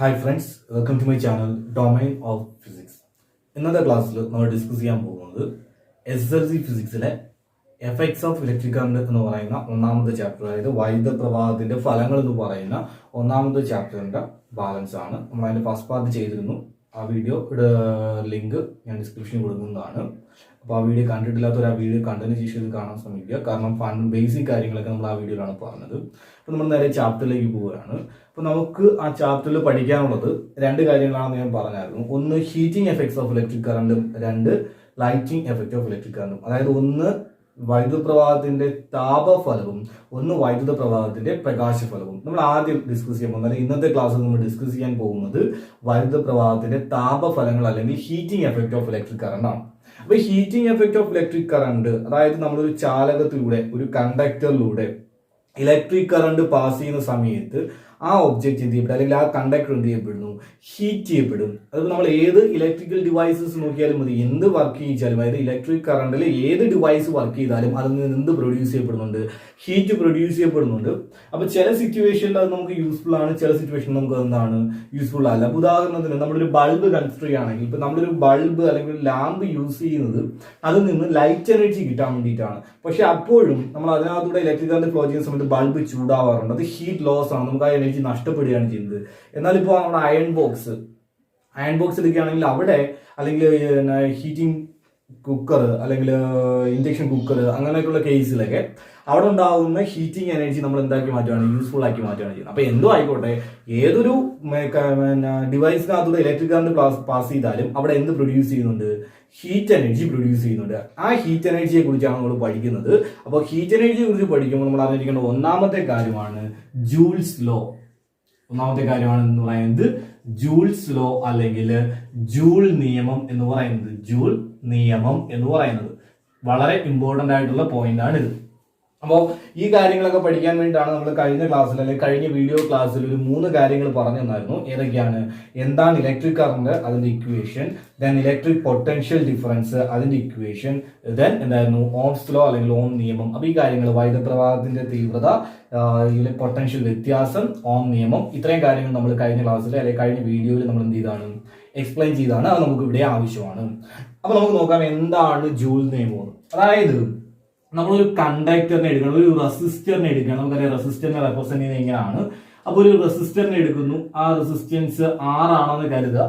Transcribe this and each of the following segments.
Hi friends, welcome to my channel Domain of Physics. ഇന്നത്തെ ക്ലാസ്സിൽ നമ്മൾ ഡിസ്കസ് ചെയ്യാൻ പോകുന്നത് SLC ഫിസിക്സിലെ എഫക്ട്സ് ഓഫ് ഇലക്ട്രിക് കറന്റ് എന്ന് പറയുന്ന ഒന്നാമത്തെ ചാപ്റ്റർ, അതായത് വൈദ്യുത പ്രവാഹത്തിന്റെ ഫലങ്ങൾ എന്ന് പറയുന്ന ഒന്നാമത്തെ ചാപ്റ്ററിന്റെ ബാലൻസ് ആണ്. നമ്മൾ അതിന്റെ ഫസ്റ്റ് പാർട്ട് ചെയ്തിരുന്നു. ആ വീഡിയോ ലിങ്ക് ഞാൻ ഡിസ്ക്രിപ്ഷനിൽ കൊടുക്കുന്നതാണ്. അപ്പോൾ ആ വീഡിയോ കണ്ടിട്ടില്ലാത്തവർ ആ വീഡിയോ കണ്ടതിന് ശേഷം ഇത് കാണാൻ ശ്രമിക്കുക. കാരണം ബേസിക് കാര്യങ്ങളൊക്കെ നമ്മൾ ആ വീഡിയോയിലാണ് പറഞ്ഞത്. അപ്പോൾ നമ്മൾ നേരെ ചാപ്റ്ററിലേക്ക് പോവുകയാണ്. അപ്പോൾ നമുക്ക് ആ ചാപ്റ്ററിൽ പഠിക്കാനുള്ളത് രണ്ട് കാര്യങ്ങളാണെന്ന് ഞാൻ പറഞ്ഞായിരുന്നു. ഒന്ന് ഹീറ്റിംഗ് എഫക്ട്സ് ഓഫ് ഇലക്ട്രിക് കറണ്ടും, രണ്ട് ലൈറ്റിംഗ് എഫക്റ്റ് ഓഫ് ഇലക്ട്രിക് കറണ്ടും. അതായത് ഒന്ന് വൈദ്യുത പ്രവാഹത്തിന്റെ താപഫലവും ഒന്ന് വൈദ്യുത പ്രവാഹത്തിന്റെ പ്രകാശഫലവും നമ്മൾ ആദ്യം ഡിസ്കസ് ചെയ്യാൻ പോകുന്നത്. ഇന്നത്തെ ക്ലാസ്സിൽ നമ്മൾ ഡിസ്കസ് ചെയ്യാൻ പോകുന്നത് വൈദ്യുത പ്രവാഹത്തിന്റെ താപഫലങ്ങൾ അല്ലെങ്കിൽ heating effect of electric current ആണ്. അപ്പൊ heating effect of electric current, അതായത് നമ്മളൊരു ചാലകത്തിലൂടെ ഒരു കണ്ടക്ടറിലൂടെ ഇലക്ട്രിക് കറണ്ട് പാസ് ചെയ്യുന്ന സമയത്ത് ആ ഒബ്ജക്റ്റ് എന്ത് ചെയ്യപ്പെടും, അല്ലെങ്കിൽ ആ കണ്ടക്ടർ എന്ത് ചെയ്യപ്പെടുന്നു, ഹീറ്റ് ചെയ്യപ്പെടും. അതിപ്പോൾ നമ്മൾ ഏത് ഇലക്ട്രിക്കൽ ഡിവൈസസ് നോക്കിയാലും മതി, എന്ത് വർക്ക് ചെയ്യിച്ചാലും, അതായത് ഇലക്ട്രിക് കറണ്ടിൽ ഏത് ഡിവൈസ് വർക്ക് ചെയ്താലും അതിൽ നിന്ന് എന്ത് പ്രൊഡ്യൂസ് ചെയ്യപ്പെടുന്നുണ്ട്, ഹീറ്റ് പ്രൊഡ്യൂസ് ചെയ്യപ്പെടുന്നുണ്ട്. അപ്പൊ ചില സിറ്റുവേഷനിൽ അത് നമുക്ക് യൂസ്ഫുൾ ആണ്, ചില സിറ്റുവേഷനിൽ നമുക്ക് എന്താണ് യൂസ്ഫുൾ അല്ല. അപ്പൊ ഉദാഹരണത്തിന് നമ്മളൊരു ബൾബ് കൺസിഡർ ചെയ്യുകയാണെങ്കിൽ, ഇപ്പൊ നമ്മളൊരു ബൾബ് അല്ലെങ്കിൽ ഒരു ലാമ്പ് യൂസ് ചെയ്യുന്നത് അതിൽ നിന്ന് ലൈറ്റ് എനർജി കിട്ടാൻ വേണ്ടിയിട്ടാണ്. പക്ഷെ അപ്പോഴും നമ്മൾ അതിനകത്തൂടെ ഇലക്ട്രിക് കറണ്ട് ഫ്ലോ ചെയ്യുന്ന സമയത്ത് ബൾബ് ചൂടാവാറുണ്ട്. അത് ഹീറ്റ് ലോസ് ആണ്, നമുക്ക് ആ എനർജി നഷ്ടപ്പെടുകയാണ് ചെയ്യുന്നത്. എന്നാൽ ഇപ്പോൾ നമ്മുടെ അയൺ ബോക്സ് എടുക്കുകയാണെങ്കിൽ അവിടെ, അല്ലെങ്കിൽ ഹീറ്റിംഗ് കുക്കർ അല്ലെങ്കിൽ ഇൻഡക്ഷൻ കുക്കർ അങ്ങനെയൊക്കെയുള്ള കേസിലൊക്കെ അവിടെ ഉണ്ടാകുന്ന ഹീറ്റിംഗ് എനർജി നമ്മൾ എന്താക്കി മാറ്റുകയാണ്, യൂസ്ഫുൾ ആക്കി മാറ്റുകയാണ് ചെയ്യുന്നത്. അപ്പൊ എന്തോ ആയിക്കോട്ടെ, ഏതൊരു ഡിവൈസിനകത്തൂടെ ഇലക്ട്രിക് കറണ്ട് പാസ് ചെയ്താലും അവിടെ എന്ത് പ്രൊഡ്യൂസ് ചെയ്യുന്നുണ്ട്, ഹീറ്റ് എനർജി പ്രൊഡ്യൂസ് ചെയ്യുന്നുണ്ട്. ആ ഹീറ്റ് എനർജിയെ കുറിച്ചാണ് നമ്മൾ പഠിക്കുന്നത്. അപ്പോൾ ഹീറ്റ് എനർജിയെ കുറിച്ച് പഠിക്കുമ്പോൾ നമ്മൾ അറിഞ്ഞിരിക്കേണ്ട ഒന്നാമത്തെ കാര്യമാണ് ജൂൾസ് ലോ. ഒന്നാമത്തെ കാര്യമാണ് എന്ന് പറയുന്നത് ജൂൾസ് ലോ അല്ലെങ്കിൽ ജൂൾ നിയമം എന്ന് പറയുന്നത്. ജൂൾ നിയമം എന്ന് പറയുന്നത് വളരെ ഇമ്പോർട്ടന്റ് ആയിട്ടുള്ള പോയിന്റ് ആണ് ഇത്. അപ്പോൾ ഈ കാര്യങ്ങളൊക്കെ പഠിക്കാൻ വേണ്ടിയിട്ടാണ് നമ്മൾ കഴിഞ്ഞ ക്ലാസ്സിൽ അല്ലെങ്കിൽ കഴിഞ്ഞ വീഡിയോ ക്ലാസ്സിൽ ഒരു 3 കാര്യങ്ങൾ പറഞ്ഞു തന്നായിരുന്നു. ഏതൊക്കെയാണ്? എന്താണ് ഇലക്ട്രിക് കറണ്ട്, അതിന്റെ equation, then electric potential difference, അതിന്റെ ഇക്വേഷൻ, ദെൻ എന്തായിരുന്നു ഓംസ് ലോ അല്ലെങ്കിൽ ഓം നിയമം. അപ്പൊ ഈ കാര്യങ്ങൾ വൈദ്യുത പ്രവാഹത്തിന്റെ തീവ്രത, പൊട്ടൻഷ്യൽ വ്യത്യാസം, ഓം നിയമം, ഇത്രയും കാര്യങ്ങൾ നമ്മൾ കഴിഞ്ഞ ക്ലാസ്സിൽ അല്ലെങ്കിൽ കഴിഞ്ഞ വീഡിയോയിൽ നമ്മൾ എന്ത് ചെയ്താണ്, എക്സ്പ്ലെയിൻ ചെയ്താണ്. അത് നമുക്ക് ഇവിടെ ആവശ്യമാണ്. അപ്പൊ നമുക്ക് നോക്കാം എന്താണ് ജൂൾ നിയമം. അതായത് നമ്മളൊരു കണ്ടക്ടറിനെ എടുക്കണം, ഒരു റെസിസ്റ്ററിനെ എടുക്കണം. നമുക്കറിയാം റെസിസ്റ്ററിനെ റെപ്രസെന്റ് ചെയ്യുന്നത് എങ്ങനെയാണ്. അപ്പോൾ ഒരു റെസിസ്റ്ററിനെ എടുക്കുന്നു, ആ റെസിസ്റ്റൻസ് R ആണെന്ന് കരുതുക.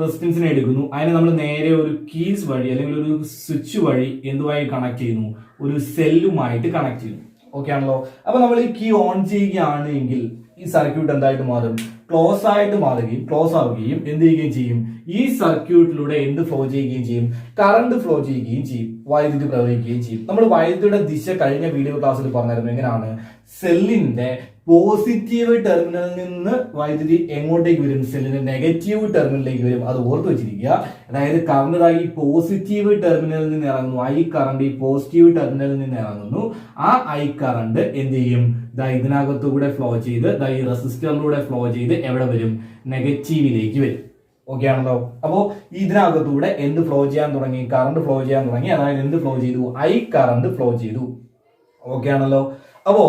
റെസിസ്റ്റൻസിനെ എടുക്കുന്നു, അതിനെ നമ്മൾ നേരെ ഒരു കീസ് വഴി അല്ലെങ്കിൽ ഒരു സ്വിച്ച് വഴി എന്തുമായി കണക്ട് ചെയ്യുന്നു, ഒരു സെല്ലുമായിട്ട് കണക്ട് ചെയ്യുന്നു. ഓക്കെ ആണല്ലോ. അപ്പൊ നമ്മൾ ഈ കീ ഓൺ ചെയ്യുകയാണെങ്കിൽ ഈ സർക്യൂട്ട് എന്തായിട്ട് മാറും, ക്ലോസ് ആവുകയും എന്ത് ചെയ്യുകയും ചെയ്യും, ഈ സർക്യൂട്ടിലൂടെ എന്ത് ഫ്ലോ ചെയ്യുകയും ചെയ്യും, കറണ്ട് ഫ്ലോ ചെയ്യുകയും ചെയ്യും, വൈദ്യുതി പ്രവഹിക്കുകയും ചെയ്യും. നമ്മൾ വൈദ്യുതിയുടെ ദിശ കഴിഞ്ഞ വീഡിയോ ക്ലാസ്സിൽ പറഞ്ഞായിരുന്നു. എങ്ങനെയാണ് സെല്ലിന്റെ പോസിറ്റീവ് ടെർമിനലിൽ നിന്ന് വൈദ്യുതി എങ്ങോട്ടേക്ക് വരും, സെല്ലിന്റെ നെഗറ്റീവ് ടെർമിനലിലേക്ക് വരും. അത് ഓർത്ത് വെച്ചിരിക്കുക. അതായത് കറണ്ട് ഈ പോസിറ്റീവ് ടെർമിനലിൽ നിന്ന് ഇറങ്ങുന്നു, ഐ കറണ്ട് ഈ പോസിറ്റീവ് ടെർമിനലിൽ നിന്ന് ഇറങ്ങുന്നു. ആ ഐ കറണ്ട് എന്ത് ചെയ്യും, ഇതിനകത്തുകൂടെ ഫ്ലോ ചെയ്ത് ഈ റെസിസ്റ്ററിലൂടെ ഫ്ലോ ചെയ്ത് എവിടെ വരും, നെഗറ്റീവിലേക്ക് വരും. ഓക്കെ ആണല്ലോ. അപ്പോ ഇതിനകത്തൂടെ എന്ത് ഫ്ലോ ചെയ്യാൻ തുടങ്ങി, കറണ്ട് ഫ്ലോ ചെയ്യാൻ തുടങ്ങി. അതായത് എന്ത് ഫ്ലോ ചെയ്തു, ഐ കറണ്ട് ഫ്ലോ ചെയ്തു. ഓക്കെ ആണല്ലോ. അപ്പോ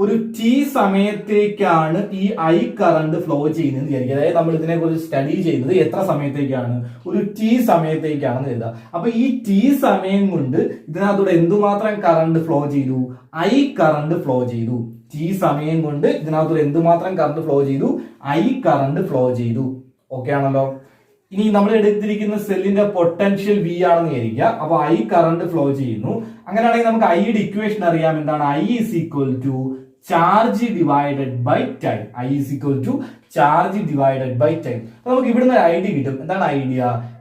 ഒരു T സമയത്തേക്കാണ് ഈ ഐ കറണ്ട് ഫ്ലോ ചെയ്യുന്നത് വിചാരിക്കുക. അതായത് നമ്മൾ ഇതിനെ കുറിച്ച് സ്റ്റഡി ചെയ്യുന്നത് എത്ര സമയത്തേക്കാണ്, ഒരു T സമയത്തേക്കാണെന്ന് കരുതുക. അപ്പൊ ഈ T സമയം കൊണ്ട് ഇതിനകത്തൂടെ എന്തുമാത്രം കറണ്ട് ഫ്ലോ ചെയ്തു, ഐ കറണ്ട് ഫ്ലോ ചെയ്തു. T സമയം കൊണ്ട് ഇതിനകത്തൂടെ എന്തുമാത്രം കറണ്ട് ഫ്ലോ ചെയ്തു, ഐ കറണ്ട് ഫ്ലോ ചെയ്തു. ഓക്കെ ആണല്ലോ. ഇനി നമ്മൾ എടുത്തിരിക്കുന്ന സെല്ലിന്റെ പൊട്ടൻഷ്യൽ V ആണെന്ന് വിചാരിക്കുക. അപ്പൊ ഐ കറണ്ട് ഫ്ലോ ചെയ്യുന്നു. അങ്ങനെയാണെങ്കിൽ നമുക്ക് ഐയുടെ ഇക്വേഷൻ അറിയാം. എന്താണ്? I is equal to charge divided by time. I is equal to charge divided by time. അപ്പൊ നമുക്ക് ഇവിടുന്ന് ഒരു ഐഡിയ കിട്ടും. എന്താണ് idea?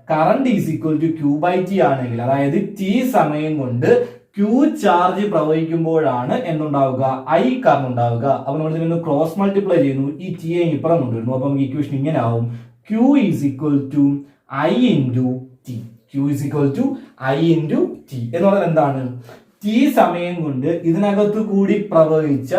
Current is equal to Q by T ആണെങ്കിൽ, അതായത് T സമയം കൊണ്ട് Q ചാർജ് പ്രവഹിക്കുമ്പോഴാണ് എന്തുണ്ടാവുക, ഐ കറണ്ട് ഉണ്ടാവുക. അപ്പൊ നമ്മൾ ഇതിനൊന്ന് ക്രോസ് മൾട്ടിപ്ലൈ ചെയ്യുന്നു, ഈ T ഇപ്പുറം കൊണ്ടുവരുന്നു. അപ്പൊ നമുക്ക് ഇക്വേഷൻ ഇങ്ങനെ ആവും, Q is equal to I into T. Q is equal to I into T എന്ന് പറയുന്നത് എന്താണ്, T സമയം കൊണ്ട് ഇതിനകത്ത് കൂടി പ്രവഹിച്ച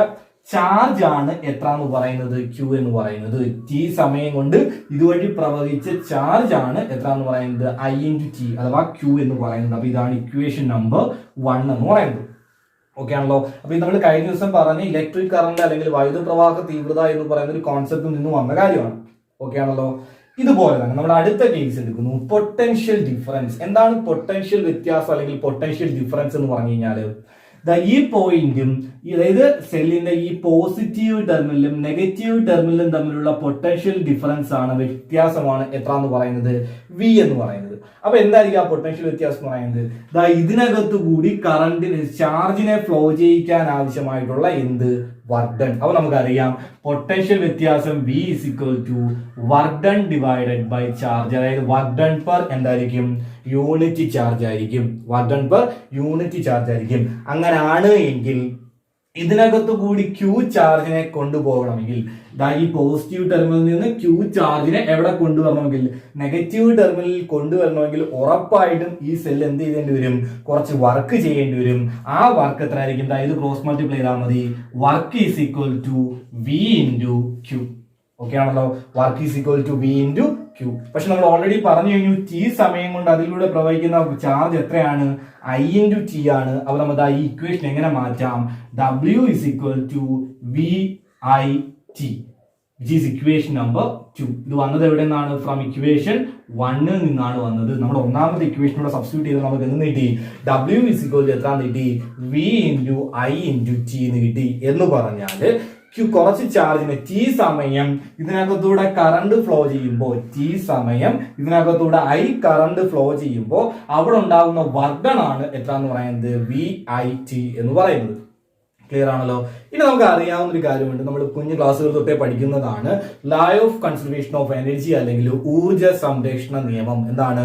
ചാർജ് ആണ് എത്ര എന്ന് പറയുന്നത്, Q എന്ന് പറയുന്നത്. T സമയം കൊണ്ട് ഇതുവഴി പ്രവഹിച്ച ചാർജ് ആണ് എത്ര എന്ന് പറയുന്നത്, I into T അഥവാ Q എന്ന് പറയുന്നത്. അപ്പൊ ഇതാണ് ഇക്വേഷൻ നമ്പർ 1 എന്ന് പറയുന്നത്. ഓക്കെ ആണല്ലോ. അപ്പൊ ഇത് നമ്മൾ കഴിഞ്ഞ ദിവസം പറഞ്ഞ ഇലക്ട്രിക് കറണ്ട് അല്ലെങ്കിൽ വൈദ്യുത പ്രവാഹ തീവ്രത എന്ന് പറയുന്ന ഒരു കോൺസെപ്റ്റിൽ നിന്ന് വന്ന കാര്യമാണ്. ഓക്കെ ആണല്ലോ. ഇതുപോലെ തന്നെ നമ്മുടെ അടുത്ത കേസ് എടുക്കുന്നു, പൊട്ടൻഷ്യൽ ഡിഫറൻസ്. എന്താണ് പൊട്ടൻഷ്യൽ വ്യത്യാസം അല്ലെങ്കിൽ പൊട്ടൻഷ്യൽ ഡിഫറൻസ് എന്ന് പറഞ്ഞു കഴിഞ്ഞാൽ ഈ പോയിന്റും, അതായത് സെല്ലിന്റെ ഈ പോസിറ്റീവ് ടെർമിനലും നെഗറ്റീവ് ടെർമിനലും തമ്മിലുള്ള പൊട്ടൻഷ്യൽ ഡിഫറൻസ് ആണ്, വ്യത്യാസമാണ് എത്ര എന്ന് പറയുന്നത്, വി എന്ന് പറയുന്നത്. അപ്പൊ എന്തായിരിക്കും ആ പൊട്ടൻഷ്യൽ വ്യത്യാസം എന്ന് പറയുന്നത്, ഇതിനകത്ത് കൂടി കറണ്ടിന് ചാർജിനെ ഫ്ലോ ചെയ്യിക്കാൻ ആവശ്യമായിട്ടുള്ള എന്ത്, വർക്ക് ഡൺ. അപ്പൊ നമുക്കറിയാം പൊട്ടൻഷ്യൽ വ്യത്യാസം V is equal to work done divided by charge. അതായത് വർക്ക് ഡൺ പെർ എന്തായിരിക്കും, യൂണിറ്റ് ചാർജ് ആയിരിക്കും. Work done per unit charge ആയിരിക്കും. അങ്ങനെയാണ് എങ്കിൽ ഇതിനകത്ത് കൂടി ക്യൂ ചാർജിനെ കൊണ്ടുപോകണമെങ്കിൽ, ഈ പോസിറ്റീവ് ടെർമിനലിൽ നിന്ന് ക്യൂ ചാർജിനെ എവിടെ കൊണ്ടുവരണമെങ്കിൽ, നെഗറ്റീവ് ടെർമിനലിൽ കൊണ്ടുവരണമെങ്കിൽ ഉറപ്പായിട്ടും ഈ സെൽ എന്ത് ചെയ്യേണ്ടി വരും, കുറച്ച് വർക്ക് ചെയ്യേണ്ടി വരും. ആ വർക്ക് എത്ര ആയിരിക്കും, ഇത് ക്രോസ് മൾട്ടിപ്ലൈ ചെയ്താൽ മതി. Work is equal to V into Q. Okay ആണല്ലോ. Work is equal to V into Q. പക്ഷെ നമ്മൾ ഓൾറെഡി പറഞ്ഞു കഴിഞ്ഞു, ടി സമയം കൊണ്ട് അതിലൂടെ പ്രവഹിക്കുന്ന ചാർജ് എത്രയാണ്, I ഇൻറ്റു ടി ആണ്. അപ്പൊ നമുക്ക് ഈ ഇക്വേഷൻ എങ്ങനെ മാറ്റാം, W is equal to VIT, which is equation number 2. ഇത് വന്നത് എവിടെ നിന്നാണ്, ഫ്രം ഇക്വേഷൻ 1 നിന്നാണ് വന്നത്. നമ്മുടെ ഒന്നാമത്തെ ഇക്വേഷനോട് സബ്സ്റ്റിറ്റ്യൂട്ട് ചെയ്ത് നമുക്ക് എന്ത് കിട്ടി, W ഇസ് ഈക്വൽ ടു എത്ര കിട്ടി, V into I into T എന്ന് കിട്ടി. എന്ന് പറഞ്ഞാല് കുറച്ച് ചാർജിന് ടി സമയം ഇതിനകത്തൂടെ കറണ്ട് ഫ്ലോ ചെയ്യുമ്പോൾ, ടി സമയം ഇതിനകത്തൂടെ I കറണ്ട് ഫ്ലോ ചെയ്യുമ്പോൾ അവിടെ ഉണ്ടാകുന്ന വർക്ക് ഡൺ ആണ് എത്ര എന്ന് പറയുന്നത്, VIT എന്ന് പറയുന്നത്. ക്ലിയർ ആണല്ലോ. ഇനി നമുക്ക് അറിയാവുന്ന ഒരു കാര്യമുണ്ട്, നമ്മൾ കുഞ്ഞു ക്ലാസ്സുകൾ തൊട്ടേ പഠിക്കുന്നതാണ്, law of conservation of energy അല്ലെങ്കിൽ ഊർജ സംരക്ഷണ നിയമം. എന്താണ്,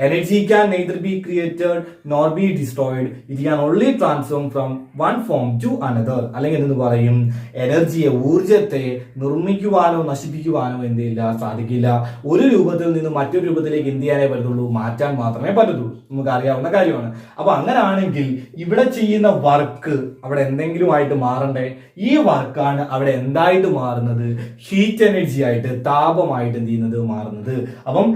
energy can neither be created nor be destroyed, it can only transform from one form to another. അല്ലെങ്കിൽ എന്ന് പറയും, എനർജിയെ, ഊർജത്തെ നിർമ്മിക്കുവാനോ നശിപ്പിക്കുവാനോ എന്തില്ല, സാധിക്കില്ല. ഒരു രൂപത്തിൽ നിന്ന് മറ്റൊരു രൂപത്തിലേക്ക് എന്ത് ചെയ്യാനേ പറ്റത്തുള്ളൂ, മാറ്റാൻ മാത്രമേ പറ്റത്തുള്ളൂ. നമുക്ക് അറിയാവുന്ന കാര്യമാണ്. അപ്പൊ അങ്ങനെയാണെങ്കിൽ ഇവിടെ ചെയ്യുന്ന വർക്ക് അവിടെ എന്തെങ്കിലും ആയിട്ട് മാറണ്ടേ. ഈ വർക്കാണ് അവിടെ എന്തായിട്ട് മാറുന്നത്, ഹീറ്റ് എനർജി ആയിട്ട്, താപമായിട്ട് എന്ത് ചെയ്യുന്നത്, മാറുന്നത്. അപ്പം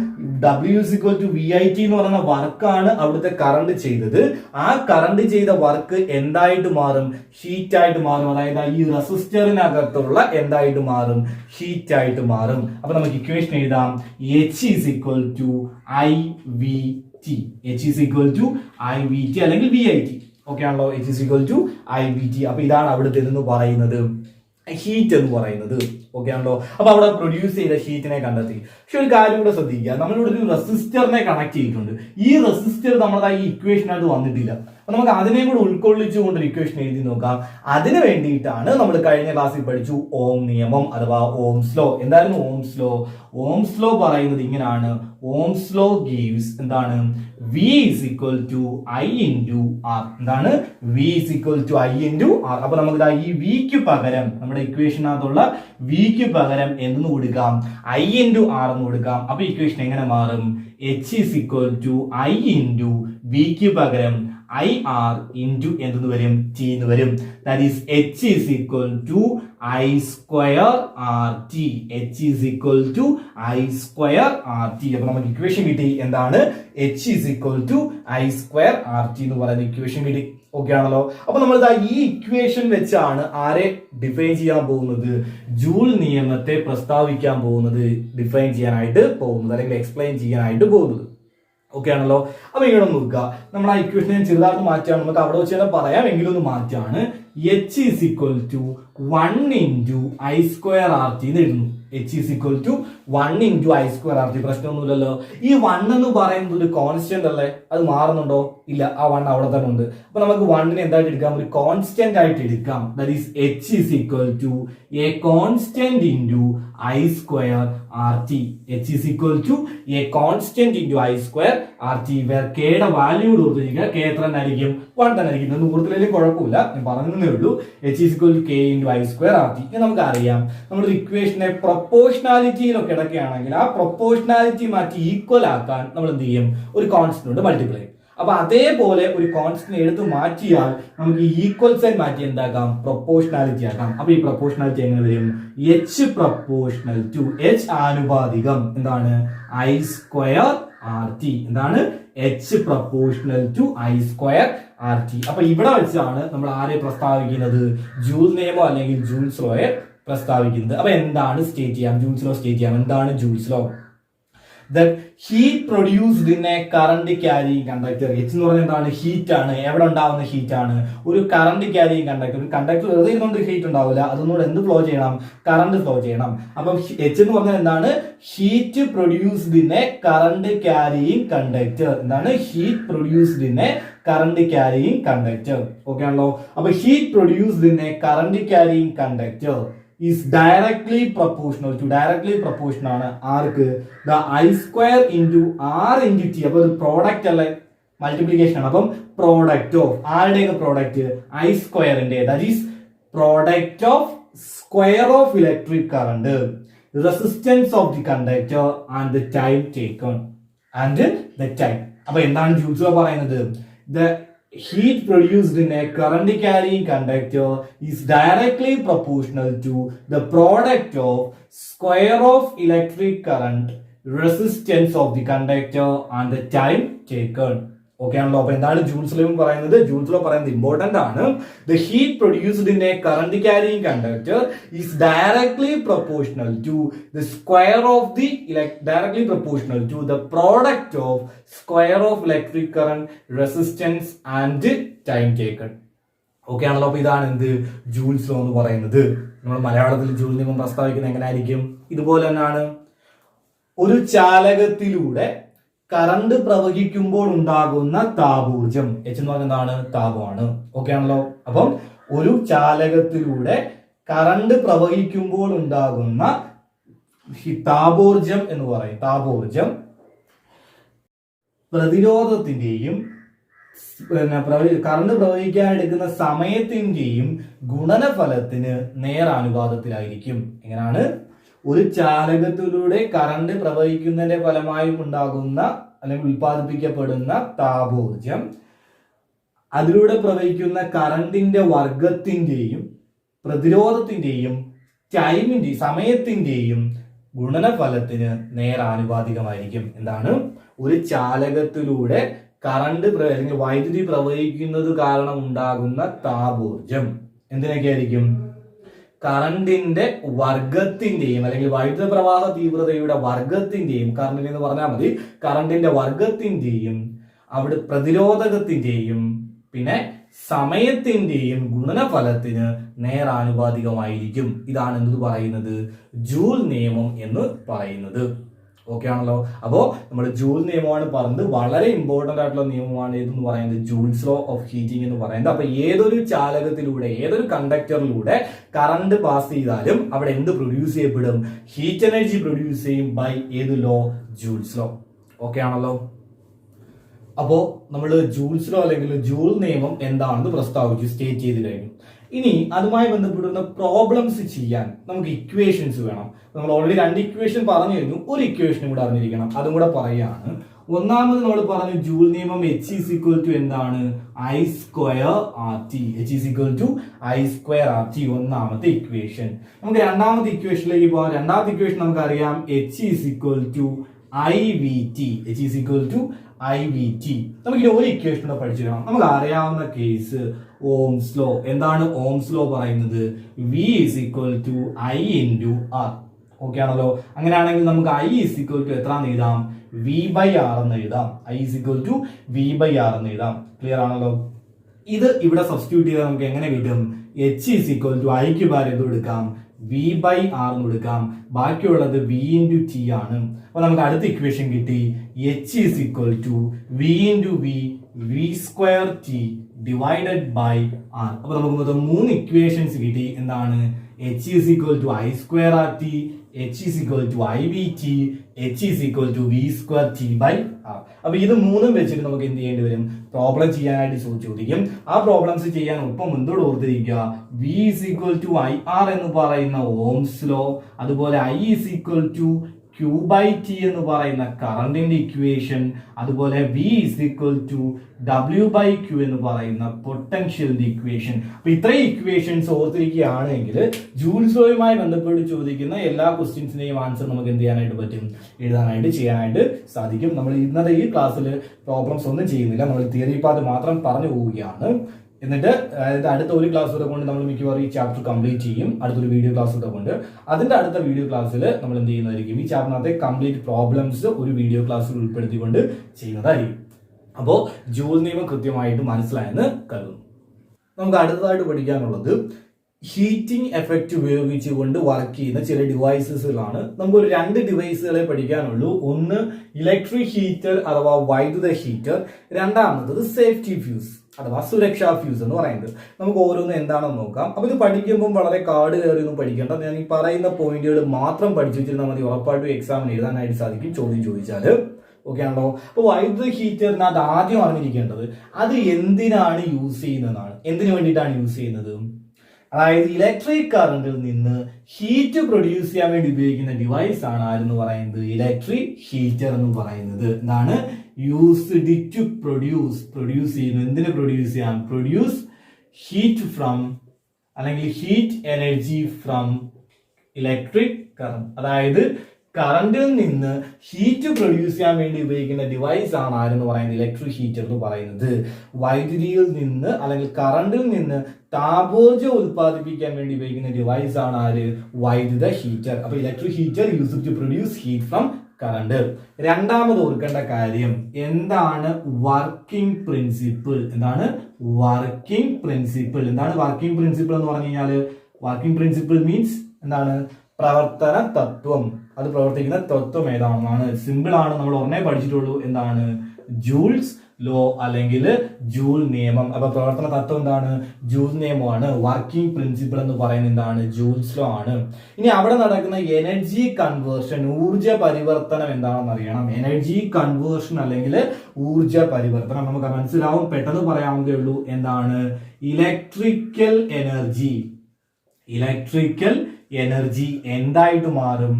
W is equal to VIT എന്ന് പറയുന്ന വർക്കാണ് അവിടുത്തെ കറണ്ട് ചെയ്തത്. ആ കറണ്ട് ചെയ്ത വർക്ക് എന്തായിട്ട് മാറും, ഹീറ്റ് ആയിട്ട് മാറും. അതായത് ഈ റെസിസ്റ്ററിനകത്തുള്ള എന്തായിട്ട് മാറും, ഹീറ്റ് ആയിട്ട് മാറും. അപ്പൊ നമുക്ക് ഇക്വേഷൻ എഴുതാം, H is equal to IVT. H is equal to IVT അല്ലെങ്കിൽ VIT. ഓക്കെ ആണല്ലോ. H is equal to IVT. അപ്പൊ ഇതാണ് അവിടുത്തെ എന്ന് പറയുന്നത് ഹീറ്റ് എന്ന് പറയുന്നത്. ഓക്കെ ആണല്ലോ. അപ്പൊ അവിടെ പ്രൊഡ്യൂസ് ചെയ്ത ഹീറ്റിനെ കണ്ടെത്തി. പക്ഷെ ഒരു കാര്യം കൂടെ ശ്രദ്ധിക്കുക, നമ്മളിവിടെ ഒരു റെസിസ്റ്ററിനെ കണക്ട് ചെയ്തിട്ടുണ്ട്. ഈ റെസിസ്റ്റർ നമ്മുടെ ഈ ഇക്വേഷനായിട്ട് വന്നിട്ടില്ല. അപ്പൊ നമുക്ക് അതിനെ കൂടെ ഉൾക്കൊള്ളിച്ചുകൊണ്ട് ഒരു ഇക്വേഷൻ എഴുതി നോക്കാം. അതിന് വേണ്ടിയിട്ടാണ് നമ്മൾ കഴിഞ്ഞ ക്ലാസ്സിൽ പഠിച്ചു ഓം നിയമം അഥവാ ഓംസ് ലോ. എന്തായിരുന്നു ഓംസ് ലോ? ഓംസ് ലോ പറയുന്നത് ഇങ്ങനെയാണ്, ഓംസ് ലോ ഗീവ്സ് എന്താണ്, V is equal to I into R. എന്താണ്, V is equal to I into R. അപ്പൊ നമുക്ക് ഈ V ക്ക് പകരം നമ്മുടെ ഇക്വേഷനകത്തുള്ള V ക്ക് പകരം എന്തെന്ന് കൊടുക്കാം, I into R എന്ന് കൊടുക്കാം. അപ്പൊ ഇക്വേഷൻ എങ്ങനെ മാറും, H is equal to I into V ക്ക് പകരം IR into എന്തെന്ന് വരും, T എന്ന് വരും. That is H is equal to I square RT. H is equal to I square RT. അപ്പൊ നമുക്ക് ഇക്വേഷൻ കിട്ടി, എന്താണ്, H is equal to I square RT എന്ന് പറയുന്ന ഇക്വേഷൻ കിട്ടി. ഓക്കെ ആണല്ലോ. അപ്പൊ നമ്മൾ ഈ ഇക്വേഷൻ വെച്ചാണ് ആരെ ഡിഫൈൻ ചെയ്യാൻ പോകുന്നത്, ജൂൾ നിയമത്തെ പ്രസ്താവിക്കാൻ പോകുന്നത്, ഡിഫൈൻ ചെയ്യാനായിട്ട് പോകുന്നത് അല്ലെങ്കിൽ എക്സ്പ്ലെയിൻ ചെയ്യാനായിട്ട് പോകുന്നത്. ഓക്കെ ആണല്ലോ. അപ്പൊ ഇങ്ങനെ നോക്കുക, നമ്മൾ ആ ഇക്വേഷനെ ചെറുതായിട്ട് മാറ്റാണ്, നമുക്ക് അവിടെ വെച്ച് തന്നെ പറയാം, എങ്കിലും ഒന്ന് മാറ്റാണ്. H is equal to 1 into I square RT എന്ന് എഴുതുന്നു. H is equal to 1 into I square RT. പ്രശ്നമൊന്നുമില്ലല്ലോ. ഈ 1 എന്ന് പറയുന്നത് ഒരു കോൺസ്റ്റന്റ് അല്ലേ, അത് മാറുന്നുണ്ടോ, ഇല്ല, ആ 1 അവിടെ തന്നെ ഉണ്ട്. അപ്പൊ നമുക്ക് 1 നെ എന്തായിട്ട് എടുക്കാം, ഒരു കോൺസ്റ്റന്റ് ആയിട്ട് എടുക്കാം. That is H is equal to a constant into I square RT. H is equal to a constant into I square RT, where k യുടെ വാല്യൂ കൊടുത്തിരിക്കുക, k എത്ര തന്നെ ആയിരിക്കും, 1 തന്നെ ആയിരിക്കും. ഇതൊന്നും കൂടുതലും കുഴപ്പമില്ല, ഞാൻ പറഞ്ഞതേ ഉള്ളൂ. H is equal to k into I square RT. ഇനി നമുക്ക് അറിയാം, നമ്മുടെ ഇക്വേഷനെ പ്രൊപ്പോർഷണാലിറ്റിയിലൊക്കെ കിടക്കുകയാണെങ്കിൽ ആ പ്രൊപ്പോർഷണാലിറ്റി മാറ്റി ഈക്വൽ ആക്കാൻ നമ്മൾ എന്ത് ചെയ്യും, ഒരു കോൺസ്റ്റന്റ് കൊണ്ട് മൾട്ടിപ്ലൈ ചെയ്യും. അപ്പൊ അതേപോലെ ഒരു കോൺസ്റ്റന്റ് എടുത്ത് മാറ്റിയാൽ നമുക്ക് ഈക്വൽ സൈൻ മാറ്റി എന്താക്കാം, പ്രൊപ്പോർഷണാലിറ്റി ആക്കാം. അപ്പൊ ഈ പ്രൊപ്പോർഷണാലിറ്റി എങ്ങനെ വരും, H പ്രൊപ്പോർഷണൽ ടു H ആനുപാതികം എന്താണ്, I സ്ക്വയർ RT. എന്താണ്, H proportional to I square RT. അപ്പൊ ഇവിടെ വെച്ചാണ് നമ്മൾ ആരെ പ്രസ്താവിക്കുന്നത്, ജൂൾ നിയമം അല്ലെങ്കിൽ ജൂൾസ് ലോയെ പ്രസ്താവിക്കുന്നത്. അപ്പൊ എന്താണ് സ്റ്റേറ്റ് ചെയ്യാം, ജൂൾസ് ലോ സ്റ്റേറ്റ് ചെയ്യാം. എന്താണ് Joule's law? The heat produced in a current carrying conductor. H എന്ന് പറഞ്ഞാൽ എന്താണ്? ഹീറ്റ് ആണ്. എവിടെ ഉണ്ടാവുന്ന ഹീറ്റ് ആണ്? ഒരു കറണ്ട് ക്യാരിയിങ് കണ്ടക്ടർ. ഒരു കണ്ടക്ടർ വെറുതെ ഇരുന്നുകൊണ്ട് ഹീറ്റ് ഉണ്ടാവില്ല, അതൊന്നുകൂടെ എന്ത് ഫ്ലോ ചെയ്യണം? കറണ്ട് ഫ്ലോ ചെയ്യണം. അപ്പം H എന്ന് പറഞ്ഞാൽ എന്താണ്? Heat produced in a current carrying conductor. എന്താണ്? Heat produced in a current carrying conductor. Okay ആണല്ലോ? അപ്പൊ heat produced in a current carrying conductor is directly proportional ആണ് ആർക്ക്? the I square into R into T. അപ്പൊ ഒരു product അല്ലെ, multiplication ആണ്. അപ്പം product of ആരുടെയൊക്കെ പ്രോഡക്റ്റ്? I സ്ക്വയറിന്റെ, that is product of square of electric current, resistance of the conductor and the time taken and the time. അപ്പൊ എന്താണ് Joule's law പറയുന്നത്? the heat produced in a current carrying conductor is directly proportional to the product of square of electric current, resistance of the conductor and the time taken. Okay ആണല്ലോ? അപ്പൊ എന്താണ് Joule's law പറയുന്നത്? Joule's law പറയുന്നത് important ആണ്. The heat produced in a current carrying conductor is directly proportional to the square of the product of square of electric current, resistance and time taken. Okay ആണല്ലോ? അപ്പൊ ഇതാണ് എന്ത്? Joule's law എന്ന് പറയുന്നത്. നമ്മൾ മലയാളത്തിൽ ജൂൾ നിയമം പ്രസ്താവിക്കുന്നത് എങ്ങനെയായിരിക്കും? ഇതുപോലെ തന്നെയാണ്. ഒരു ചാലകത്തിലൂടെ കറണ്ട് പ്രവഹിക്കുമ്പോൾ ഉണ്ടാകുന്ന താപോർജം. H എന്ന് പറഞ്ഞാൽ എന്താണ്? താപമാണ്. ഓക്കെ ആണല്ലോ? അപ്പം ഒരു ചാലകത്തിലൂടെ കറണ്ട് പ്രവഹിക്കുമ്പോൾ ഉണ്ടാകുന്ന താപോർജം എന്ന് പറയും. താപോർജം പ്രതിരോധത്തിന്റെയും കറണ്ട് പ്രവഹിക്കാൻ എടുക്കുന്ന സമയത്തിന്റെയും ഗുണനഫലത്തിന് നേരാനുപാതത്തിലായിരിക്കും. എങ്ങനെയാണ്? ഒരു ചാലകത്തിലൂടെ കറണ്ട് പ്രവഹിക്കുന്നതിന്റെ ഫലമായി ഉണ്ടാകുന്ന അല്ലെങ്കിൽ ഉൽപ്പാദിപ്പിക്കപ്പെടുന്ന താപോർജം അതിലൂടെ പ്രവഹിക്കുന്ന കറണ്ടിന്റെ വർഗത്തിന്റെയും പ്രതിരോധത്തിന്റെയും സമയത്തിന്റെയും ഗുണനഫലത്തിന് നേരാനുപാതികമായിരിക്കും. എന്താണ്? ഒരു ചാലകത്തിലൂടെ കറണ്ട് അല്ലെങ്കിൽ വൈദ്യുതി പ്രവഹിക്കുന്നത് കാരണം ഉണ്ടാകുന്ന താപോർജം എന്തിനൊക്കെ ആയിരിക്കും? കറണ്ടിന്റെ വർഗത്തിന്റെയും അല്ലെങ്കിൽ വൈദ്യുത പ്രവാഹ തീവ്രതയുടെ വർഗത്തിന്റെയും, കറണ്ടിന് എന്ന് പറഞ്ഞാൽ മതി, കറണ്ടിന്റെ വർഗത്തിന്റെയും അവിടെ പ്രതിരോധകത്തിന്റെയും പിന്നെ സമയത്തിന്റെയും ഗുണനഫലത്തിന് നേരാനുപാതികമായിരിക്കും. ഇതാണ് എന്ത് പറയുന്നത്? ജൂൾ നിയമം എന്ന് പറയുന്നത്. ഓക്കെ ആണല്ലോ? അപ്പോ നമ്മൾ ജൂൾ നിയമമാണ് പറഞ്ഞത്. വളരെ ഇമ്പോർട്ടന്റ് ആയിട്ടുള്ള നിയമമാണ് ഇതെന്ന് പറയുന്നത്, ജൂൾസ് ലോ ഓഫ് ഹീറ്റിംഗ് എന്ന് പറയുന്നത്. അപ്പൊ ഏതൊരു ചാലകത്തിലൂടെ ഏതൊരു കണ്ടക്ടറിലൂടെ കറണ്ട് പാസ് ചെയ്താലും അവിടെ എന്ത് പ്രൊഡ്യൂസ് ചെയ്യപ്പെടും? ഹീറ്റ് എനർജി പ്രൊഡ്യൂസ് ചെയ്യും. ബൈ ഏത് ലോ? Joule's law. ഓക്കെ ആണല്ലോ? അപ്പോ നമ്മൾ ജൂൾസ് ലോ അല്ലെങ്കിൽ ജൂൾ നിയമം എന്താണെന്ന് പ്രസ്താവിച്ചു, സ്റ്റേറ്റ് ചെയ്ത് കഴിഞ്ഞു. ഇനി അതുമായി ബന്ധപ്പെടുന്ന പ്രോബ്ലംസ് ചെയ്യാൻ നമുക്ക് ഇക്വേഷൻസ് വേണം. നമ്മൾ ഓൾറെഡി 2 ഇക്വേഷൻ പറഞ്ഞു കഴിഞ്ഞു, ഒരു ഇക്വേഷനും കൂടെ അറിഞ്ഞിരിക്കണം, അതും കൂടെ പറയുകയാണ്. ഒന്നാമത് നമ്മൾ പറഞ്ഞു ജൂൾ നിയമം H is equal to എന്താണ്? I square RT. H is equal to I square RT. ഒന്നാമത്തെ ഇക്വേഷൻ. നമുക്ക് രണ്ടാമത്തെ ഇക്വേഷനിലേക്ക് പോകാം. രണ്ടാമത്തെ ഇക്വേഷൻ നമുക്കറിയാം H is equal to IVT. H is equal to IVT. നമുക്ക് ഒരു ഇക്വേഷൻ കൂടെ പഠിച്ചിരിക്കണം. നമുക്ക് അറിയാവുന്ന കേസ് ഓംസ് ലോ. എന്താണ് ഓംസ് ലോ പറയുന്നത്? V is equal to I into R. Okay ആണല്ലോ? അങ്ങനെയാണെങ്കിൽ നമുക്ക് I is equal to എത്ര എഴുതാം? V by R എന്ന് എഴുതാം. I is equal to V by R എന്ന് എഴുതാം. ക്ലിയർ ആണല്ലോ? ഇത് ഇവിടെ സബ്സ്റ്റിറ്റ്യൂട്ട് ചെയ്താൽ നമുക്ക് എങ്ങനെ കിട്ടും? H is equal to Iക്ക് പകരം എന്ത് കൊടുക്കാം? V by R എന്ന് കൊടുക്കാം. ബാക്കിയുള്ളത് V into T ആണ്. അപ്പൊ നമുക്ക് അടുത്ത ഇക്വേഷൻ കിട്ടി. H is equal to V into V square T divided by R. അപ്പൊ നമുക്ക് മൊത്തം 3 ഇക്വേഷൻസ് കിട്ടി. എന്താണ്? H is equal to I square RT, H is equal to IVT, H is equal to V square T by R. അപ്പൊ ഇത് മൂന്നും വെച്ചിട്ട് നമുക്ക് എന്ത് ചെയ്യേണ്ടി വരും? പ്രോബ്ലം ചെയ്യാനായിട്ട് ചോദിക്കും. ആ പ്രോബ്ലംസ് ചെയ്യാൻ ഒപ്പം എന്തോട് ഓർത്തിരിക്കുക? V is equal to IR എന്ന് പറയുന്ന ഓംസ് ലോ, അതുപോലെ I is equal to Q by T എന്ന് പറയുന്ന കറണ്ടിന്റെ ഇക്വേഷൻ, അതുപോലെ V is equal to W by Q എന്ന് പറയുന്ന പൊട്ടൻഷ്യലിന്റെ ഇക്വേഷൻ. അപ്പൊ ഇത്രയും ഇക്വേഷൻസ് ഓർത്തിരിക്കുകയാണെങ്കിൽ ജൂൾസ് ലോയുമായി ബന്ധപ്പെട്ട് ചോദിക്കുന്ന എല്ലാ ക്വസ്റ്റ്യൻസിന്റെയും ആൻസർ നമുക്ക് എന്ത് ചെയ്യാനായിട്ട് പറ്റും? എഴുതാനായിട്ട് ചെയ്യാനായിട്ട് സാധിക്കും. നമ്മൾ ഇന്നത്തെ ഈ ക്ലാസ്സിൽ പ്രോബ്ലംസ് ഒന്നും ചെയ്യുന്നില്ല, നമ്മൾ തിയറി പാർട്ട് മാത്രം പറഞ്ഞു പോവുകയാണ്. എന്നിട്ട് അതായത് അടുത്ത ഒരു ക്ലാസ് കൂടെ കൊണ്ട് നമ്മൾ മിക്കവാറും ഈ ചാപ്റ്റർ കംപ്ലീറ്റ് ചെയ്യും. അടുത്തൊരു വീഡിയോ ക്ലാസ് കൂടെ കൊണ്ട് അതിന്റെ അടുത്ത വീഡിയോ ക്ലാസ്സിൽ നമ്മൾ എന്ത് ചെയ്യുന്നതായിരിക്കും, ഈ ചാപ്റ്ററിനകത്തെ കംപ്ലീറ്റ് പ്രോബ്ലംസ് ഒരു വീഡിയോ ക്ലാസ്സിൽ ഉൾപ്പെടുത്തിക്കൊണ്ട് ചെയ്യുന്നതായിരിക്കും. അപ്പോൾ ജൂൾ നിയമം കൃത്യമായിട്ട് മനസ്സിലായെന്ന് കരുതുന്നു. നമുക്ക് അടുത്തതായിട്ട് പഠിക്കാനുള്ളത് ഹീറ്റിംഗ് എഫക്റ്റ് ഉപയോഗിച്ചുകൊണ്ട് വർക്ക് ചെയ്യുന്ന ചില ഡിവൈസസുകളാണ്. നമുക്കൊരു 2 ഡിവൈസുകളെ പഠിക്കാനുള്ളൂ. ഒന്ന് ഇലക്ട്രിക് ഹീറ്റർ അഥവാ വൈദ്യുത ഹീറ്റർ, രണ്ടാമത്തത് സേഫ്റ്റി ഫ്യൂസ് അഥവാ സുരക്ഷാ ഫ്യൂസ് എന്ന് പറയുന്നത്. നമുക്ക് ഓരോന്നും എന്താണെന്ന് നോക്കാം. അപ്പൊ ഇത് പഠിക്കുമ്പോൾ വളരെ കാട് കയറിയൊന്നും പഠിക്കേണ്ട. ഞാൻ ഈ പറയുന്ന പോയിന്റുകൾ മാത്രം പഠിച്ചു വെച്ചിരുന്നാൽ മതി. ഉറപ്പായിട്ടും എക്സാമിന് എഴുതാനായിട്ട് സാധിക്കും ചോദ്യം ചോദിച്ചാൽ. ഓക്കെ ആണല്ലോ. അപ്പൊ വൈദ്യുത ഹീറ്ററിന് അത് ആദ്യം അറിഞ്ഞിരിക്കേണ്ടത് അത് എന്തിനാണ് യൂസ് ചെയ്യുന്നതാണ്. എന്തിനു വേണ്ടിയിട്ടാണ് യൂസ് ചെയ്യുന്നത്? അതായത് ഇലക്ട്രിക് കറണ്ടിൽ നിന്ന് ഹീറ്റ് പ്രൊഡ്യൂസ് ചെയ്യാൻ വേണ്ടി ഉപയോഗിക്കുന്ന ഡിവൈസ് ആണ് ആരെന്ന് പറയുന്നത്, ഇലക്ട്രിക് ഹീറ്റർ എന്ന് പറയുന്നത്. എന്താണ്? യൂസ്ഡ് ടു പ്രൊഡ്യൂസ് ചെയ്യുന്നു. എന്തിന് പ്രൊഡ്യൂസ് ചെയ്യാം? പ്രൊഡ്യൂസ് ഹീറ്റ് ഫ്രം അല്ലെങ്കിൽ heat energy from electric current. അതായത് കറണ്ടിൽ നിന്ന് ഹീറ്റ് പ്രൊഡ്യൂസ് ചെയ്യാൻ വേണ്ടി ഉപയോഗിക്കുന്ന ഡിവൈസ് ആണ് ആരെന്ന് പറയുന്നത്, ഇലക്ട്രിക് ഹീറ്റർ എന്ന് പറയുന്നത്. വൈദ്യുതിയിൽ നിന്ന് അല്ലെങ്കിൽ കറണ്ടിൽ നിന്ന് താപോർജ്ജം ഉത്പാദിപ്പിക്കാൻ വേണ്ടി ഉപയോഗിക്കുന്ന ഡിവൈസ് ആണ് ആര്, വൈദ്യുത ഹീറ്റർ. അപ്പൊ electric heater used to produce heat from current. രണ്ടാമത് ഓർക്കേണ്ട കാര്യം എന്താണ് വർക്കിംഗ് പ്രിൻസിപ്പിൾ. എന്താണ് വർക്കിംഗ് പ്രിൻസിപ്പിൾ? എന്താണ് വർക്കിംഗ് പ്രിൻസിപ്പിൾ എന്ന് പറഞ്ഞു കഴിഞ്ഞാൽ, വർക്കിംഗ് പ്രിൻസിപ്പിൾ മീൻസ് എന്താണ്? പ്രവർത്തന തത്വം. അത് പ്രവർത്തിക്കുന്ന തത്വം ഏതാണെന്നാണ്. സിമ്പിൾ ആണ്, നമ്മൾ ഉടനെ പഠിച്ചിട്ടുള്ളൂ. എന്താണ്? ജൂൾസ് ലോ അല്ലെങ്കിൽ ജൂൾ നിയമം. അപ്പൊ പ്രവർത്തന തത്വം എന്താണ്? ജൂൾ നിയമമാണ്. വർക്കിംഗ് പ്രിൻസിപ്പിൾ എന്ന് പറയുന്നത് എന്താണ്? ജൂൾസ് ലോ ആണ്. ഇനി അവിടെ നടക്കുന്ന എനർജി കൺവേർഷൻ, ഊർജ പരിവർത്തനം എന്താണെന്ന് അറിയണം. എനർജി കൺവേർഷൻ അല്ലെങ്കിൽ ഊർജ പരിവർത്തനം നമുക്ക് മനസ്സിലാവും, പെട്ടെന്ന് പറയാവുന്നതേ ഉള്ളൂ. എന്താണ്? Electrical energy. ഇലക്ട്രിക്കൽ എനർജി എന്തായിട്ട് മാറും?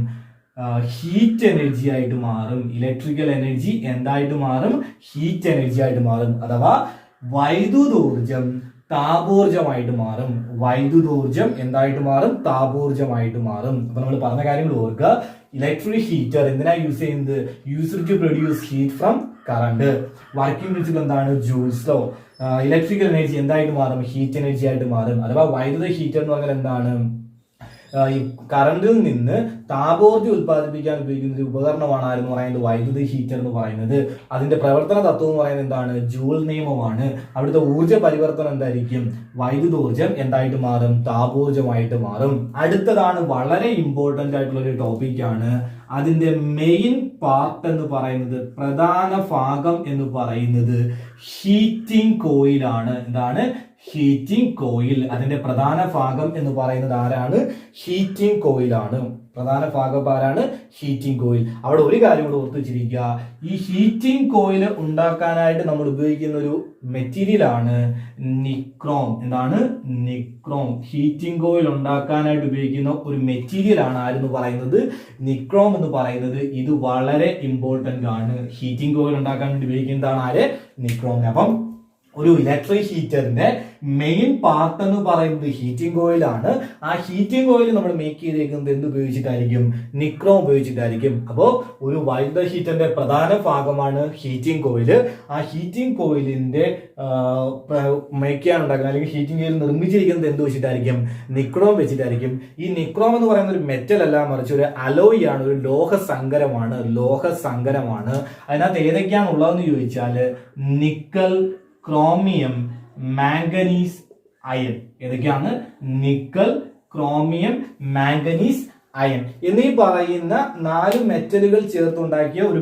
ഹീറ്റ് എനർജി ആയിട്ട് മാറും. ഇലക്ട്രിക്കൽ എനർജി എന്തായിട്ട് മാറും? ഹീറ്റ് എനർജി ആയിട്ട് മാറും. അഥവാ വൈദ്യുതോർജം താപോർജമായിട്ട് മാറും. വൈദ്യുതോർജം എന്തായിട്ട് മാറും? താപോർജമായിട്ട് മാറും. അപ്പൊ നമ്മൾ പറഞ്ഞ കാര്യങ്ങൾ ഓർക്കുക. ഇലക്ട്രിക് ഹീറ്റർ എന്തിനാ യൂസ് ചെയ്യുന്നത്? Used to produce heat from current. Working principle എന്താണ്? Joule's law. ഇലക്ട്രിക്കൽ എനർജി എന്തായിട്ട് മാറും? ഹീറ്റ് എനർജി ആയിട്ട് മാറും. അഥവാ വൈദ്യുത ഹീറ്റർ എന്ന് പറഞ്ഞാൽ എന്താണ്? ഈ കറണ്ടിൽ നിന്ന് താപോർജ്ജം ഉത്പാദിപ്പിക്കാൻ ഉപയോഗിക്കുന്ന ഒരു ഉപകരണമാണ് ആരെന്ന് പറയുന്നത്, വൈദ്യുത ഹീറ്റർ എന്ന് പറയുന്നത്. അതിന്റെ പ്രവർത്തന തത്വം എന്ന് പറയുന്നത് എന്താണ്? ജൂൾ നിയമമാണ്. അവിടുത്തെ ഊർജ്ജ പരിവർത്തനം എന്തായിരിക്കും? വൈദ്യുതോർജ്ജം എന്തായിട്ട് മാറും? താപോർജ്ജമായിട്ട് മാറും. അടുത്തതാണ് വളരെ ഇമ്പോർട്ടന്റ് ആയിട്ടുള്ള ഒരു ടോപ്പിക്കാണ്. അതിന്റെ മെയിൻ പാർട്ട് എന്ന് പറയുന്നത്, പ്രധാന ഭാഗം എന്ന് പറയുന്നത് ഹീറ്റിംഗ് കോയിലാണ്. എന്താണ്? Heating coil. അതിന്റെ പ്രധാന ഭാഗം എന്ന് പറയുന്നത് ആരാണ്? ഹീറ്റിംഗ് കോയിലാണ്. പ്രധാന ഭാഗം ആരാണ്? Heating coil. അവിടെ ഒരു കാര്യം കൂടെ ഓർത്ത് വെച്ചിരിക്കുക. ഈ ഹീറ്റിംഗ് കോയിൽ ഉണ്ടാക്കാനായിട്ട് നമ്മൾ ഉപയോഗിക്കുന്ന ഒരു മെറ്റീരിയൽ ആണ് നിക്രോം. എന്താണ്? നിക്രോം. ഹീറ്റിംഗ് കോയിൽ ഉണ്ടാക്കാനായിട്ട് ഉപയോഗിക്കുന്ന ഒരു മെറ്റീരിയൽ ആണ് ആരെന്ന് പറയുന്നത്? നിക്രോം എന്ന് പറയുന്നത്. ഇത് വളരെ ഇമ്പോർട്ടന്റ് ആണ്. ഹീറ്റിംഗ് കോയിൽ ഉണ്ടാക്കാൻ വേണ്ടി ഉപയോഗിക്കുന്നതാണ് ആര്? നിക്രോം. അപ്പം ഒരു ഇലക്ട്രിക് ഹീറ്ററിന്റെ മെയിൻ പാർട്ട് എന്ന് പറയുന്നത് ഹീറ്റിംഗ് കോയിൽ ആണ്. ആ ഹീറ്റിംഗ് കോയിൽ നമ്മൾ മേക്ക് ചെയ്തേക്കുന്നത് എന്ത് ഉപയോഗിച്ചിട്ടായിരിക്കും? നിക്രോം ഉപയോഗിച്ചിട്ടായിരിക്കും. അപ്പോൾ ഒരു വൈദ്യുത ഹീറ്ററിന്റെ പ്രധാന ഭാഗമാണ് ഹീറ്റിംഗ് കോയിൽ. ആ ഹീറ്റിംഗ് കോയിലിന്റെ മേക്ക് ചെയ്യാൻ ഉണ്ടാക്കുന്നത് അല്ലെങ്കിൽ ഹീറ്റിംഗ് കോയിൽ നിർമ്മിച്ചിരിക്കുന്നത് എന്ത് വെച്ചിട്ടായിരിക്കും? നിക്രോം വെച്ചിട്ടായിരിക്കും. ഈ നിക്രോം എന്ന് പറയുന്ന ഒരു മെറ്റൽ അല്ല, മറിച്ച് ഒരു അലോയ് ആണ്, ഒരു ലോഹസങ്കരമാണ്. ലോഹസങ്കരമാണ്. അതിനകത്ത് ഏതൊക്കെയാണ് ഉള്ളതെന്ന് ചോദിച്ചാൽ നിക്കൽ, ക്രോമിയം, മാംഗനീസ്, അയൺ. ഏതൊക്കെയാണ്? നിക്കൽ, ക്രോമിയം, മാംഗനീസ്, അയൺ എന്നീ പറയുന്ന 4 മെറ്റലുകൾ ചേർത്തുണ്ടാക്കിയ ഒരു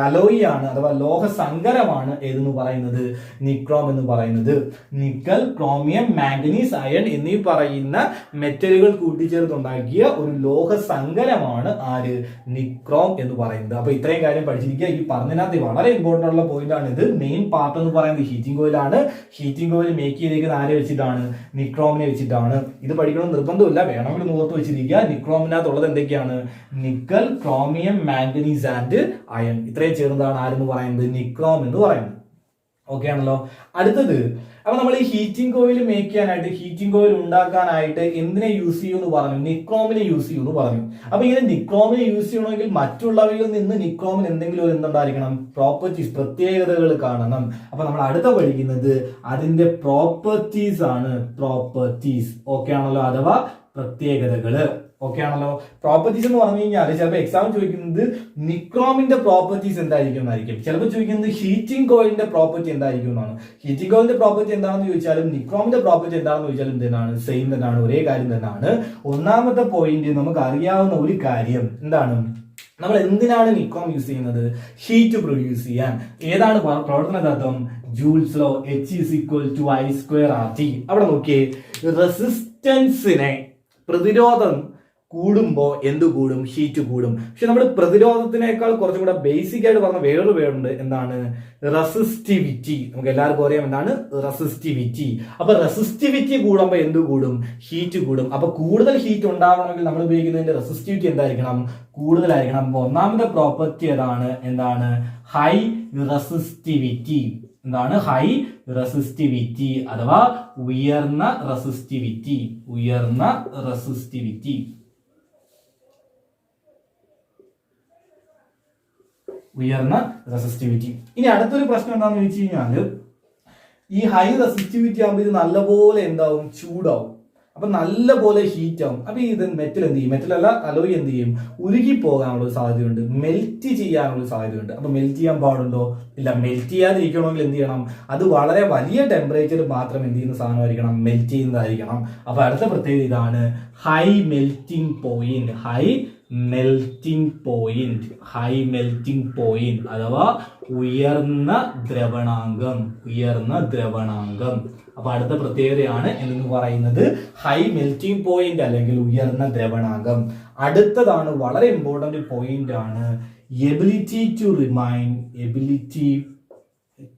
അലോയ് ആണ് അഥവാ ലോഹസങ്കരമാണ് ഏതെന്ന് പറയുന്നത്? നിക്രോം എന്ന് പറയുന്നത്. നിക്കൽ, ക്രോമിയം, മാംഗനീസ്, അയൺ എന്നീ പറയുന്ന മെറ്റലുകൾ കൂട്ടിച്ചേർത്തുണ്ടാക്കിയ ഒരു ലോഹസങ്കരമാണ് ആര്? നിക്രോം എന്ന് പറയുന്നത്. അപ്പൊ ഇത്രയും കാര്യം പഠിച്ചിരിക്കുക. ഈ പറഞ്ഞതിനകത്ത് വളരെ ഇമ്പോർട്ടന്റ് ഉള്ള പോയിന്റ് ആണ് ഇത്. മെയിൻ പാർട്ട് എന്ന് പറയുന്നത് ഹീറ്റിംഗ് കോയിലാണ്. ഹീറ്റിംഗ് കോയിൽ മേക്ക് ചെയ്തിരിക്കുന്ന ആരെ വെച്ചിട്ടാണ്? നിക്രോമിനെ വെച്ചിട്ടാണ്. ഇത് പഠിക്കണം നിർബന്ധമില്ല, വേണമെങ്കിൽ ഓർത്ത് വെച്ചിരിക്കുക. നിക്രോമിനകത്തുള്ളത് എന്തൊക്കെയാണ്? Nickel, chromium, manganese and iron. ഇത്രയും ചേർന്നതാണ് ആരെന്ന് പറയുന്നത്? നിക്രോം എന്ന് പറയുന്നത്. ഓക്കെ ആണല്ലോ. അടുത്തത്, അപ്പൊ നമ്മൾ ഈ ഹീറ്റിംഗ് കോയിൽ മേക്ക് ചെയ്യാനായിട്ട്, ഹീറ്റിംഗ് കോയിൽ ഉണ്ടാക്കാനായിട്ട് എന്തിനെ യൂസ് ചെയ്യുമെന്ന് പറഞ്ഞു? നിക്രോമിനെ യൂസ് ചെയ്യുമെന്ന് പറഞ്ഞു. അപ്പൊ ഇങ്ങനെ നിക്രോമിനെ യൂസ് ചെയ്യണമെങ്കിൽ മറ്റുള്ളവയിൽ നിന്ന് നിക്രോമിന് എന്തെങ്കിലും ഒരു എന്തുണ്ടായിരിക്കണം? പ്രോപ്പർട്ടീസ്, പ്രത്യേകതകൾ കാണണം. അപ്പൊ നമ്മൾ അടുത്ത പഠിക്കുന്നത് അതിന്റെ പ്രോപ്പർട്ടീസ് ആണ്. പ്രോപ്പർട്ടീസ്, ഓക്കെ ആണല്ലോ, അഥവാ പ്രത്യേകതകള്. ഓക്കെ ആണല്ലോ. പ്രോപ്പർട്ടീസ് എന്ന് പറഞ്ഞു കഴിഞ്ഞാൽ ചിലപ്പോൾ എക്സാം ചോദിക്കുന്നത് നിക്രോമിന്റെ പ്രോപ്പർട്ടീസ് എന്തായിരിക്കും എന്നായിരിക്കും. ചിലപ്പോൾ ചോദിക്കുന്നത് ഹീറ്റിംഗ് കോയിലിന്റെ പ്രോപ്പർട്ടി എന്തായിരിക്കും എന്നാണ്. ഹീറ്റിംഗ് കോയിലിന്റെ പ്രോപ്പർട്ടി എന്താണെന്ന് ചോദിച്ചാലും നിക്രോമിന്റെ പ്രോപ്പർട്ടി എന്താണെന്ന് ചോദിച്ചാലും എന്താണ്? സെയിം തന്നെയാണ്, ഒരേ കാര്യം തന്നെയാണ്. ഒന്നാമത്തെ പോയിന്റ് നമുക്ക് അറിയാവുന്ന ഒരു കാര്യം എന്താണ്? നമ്മൾ എന്തിനാണ് നിക്രോം യൂസ് ചെയ്യുന്നത്? ഹീറ്റ് പ്രൊഡ്യൂസ് ചെയ്യാൻ. ഏതാണ് പ്രവർത്തന തത്വം? Joule's law, H=I²RT. അവിടെ നോക്കിയേ, റെസിസ്റ്റൻസിനെ, പ്രതിരോധം കൂടുമ്പോ എന്ത് കൂടും? ഹീറ്റ് കൂടും. പക്ഷെ നമ്മൾ പ്രതിരോധത്തിനേക്കാൾ കുറച്ചും കൂടെ ബേസിക് ആയിട്ട് പറഞ്ഞ വേറൊരു വേർഡ് എന്താണ്? റെസിസ്റ്റിവിറ്റി. നമുക്ക് എല്ലാവർക്കും അറിയാം എന്താണ് റെസിസ്റ്റിവിറ്റി. അപ്പൊ റെസിസ്റ്റിവിറ്റി കൂടുമ്പോ എന്ത് കൂടും? ഹീറ്റ് കൂടും. അപ്പൊ കൂടുതൽ ഹീറ്റ് ഉണ്ടാവണമെങ്കിൽ നമ്മൾ ഉപയോഗിക്കുന്നതിന്റെ റെസിസ്റ്റിവിറ്റി എന്തായിരിക്കണം? കൂടുതലായിരിക്കണം. അപ്പൊ ഒന്നാമത്തെ പ്രോപ്പർട്ടി ഏതാണ്? എന്താണ്? High resistivity. എന്താണ്? ഹൈ റെസിസ്റ്റിവിറ്റി അഥവാ ഉയർന്ന റെസിസ്റ്റിവിറ്റി. ഉയർന്ന റെസിസ്റ്റിവിറ്റി. ഉയർന്ന റെസിസ്റ്റിവിറ്റി. ഇനി അടുത്തൊരു പ്രശ്നം എന്താണെന്ന് ചോദിച്ചു കഴിഞ്ഞാൽ, ഈ ഹൈ റെസിസ്റ്റിവിറ്റി ആകുമ്പോൾ ഇത് നല്ലപോലെ എന്താവും? ചൂടാവും. അപ്പൊ നല്ലപോലെ ഹീറ്റ് ആവും. അപ്പൊ ഇത് മെറ്റൽ എന്ത് ചെയ്യും? മെറ്റലല്ല, അലോയ് എന്ത് ചെയ്യും? ഉരുകി പോകാനുള്ള സാധ്യതയുണ്ട്, മെൽറ്റ് ചെയ്യാനുള്ള സാധ്യതയുണ്ട്. അപ്പൊ മെൽറ്റ് ചെയ്യാൻ പാടുണ്ടോ? ഇല്ല. മെൽറ്റ് ചെയ്യാതിരിക്കണമെങ്കിൽ എന്ത് ചെയ്യണം? അത് വളരെ വലിയ ടെമ്പറേച്ചർ മാത്രം എന്ത് ചെയ്യുന്ന സാധനമായിരിക്കണം? മെൽറ്റ് ചെയ്യുന്നതായിരിക്കണം. അപ്പൊ അടുത്ത പ്രത്യേകത ഇതാണ്, high melting point. High melting point. High melting point അഥവാ ഉയർന്ന ദ്രവണാങ്കം. ഉയർന്ന ദ്രവണാങ്കം. അപ്പൊ അടുത്ത പ്രത്യേകതയാണ് എന്ന് പറയുന്നത് ഹൈ മെൽറ്റിംഗ് പോയിന്റ് അല്ലെങ്കിൽ ഉയർന്ന ദ്രവണാങ്കം. അടുത്തതാണ് വളരെ ഇമ്പോർട്ടന്റ് പോയിന്റ് ആണ്, ability to remain. Ability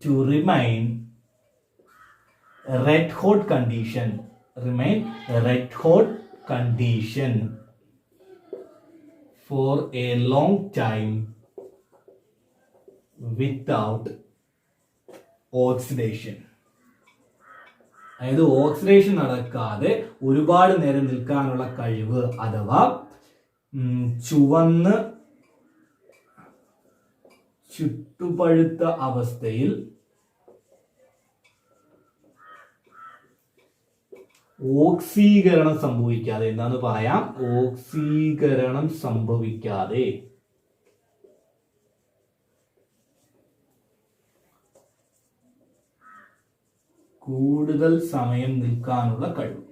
to remain red hot condition. Remain red hot condition for a long time without oxidation. അതായത് ഓക്സിഡേഷൻ നടക്കാതെ ഒരുപാട് നേരം നിൽക്കാനുള്ള കഴിവ് അഥവാ ചുവന്ന് ചുട്ടുപഴുത്ത അവസ്ഥയിൽ ഓക്സീകരണം സംഭവിക്കാതെ. എന്താന്ന് പറയാം? ഓക്സീകരണം സംഭവിക്കാതെ കൂടുതൽ സമയം നിൽക്കാനുള്ള കഴിവ്.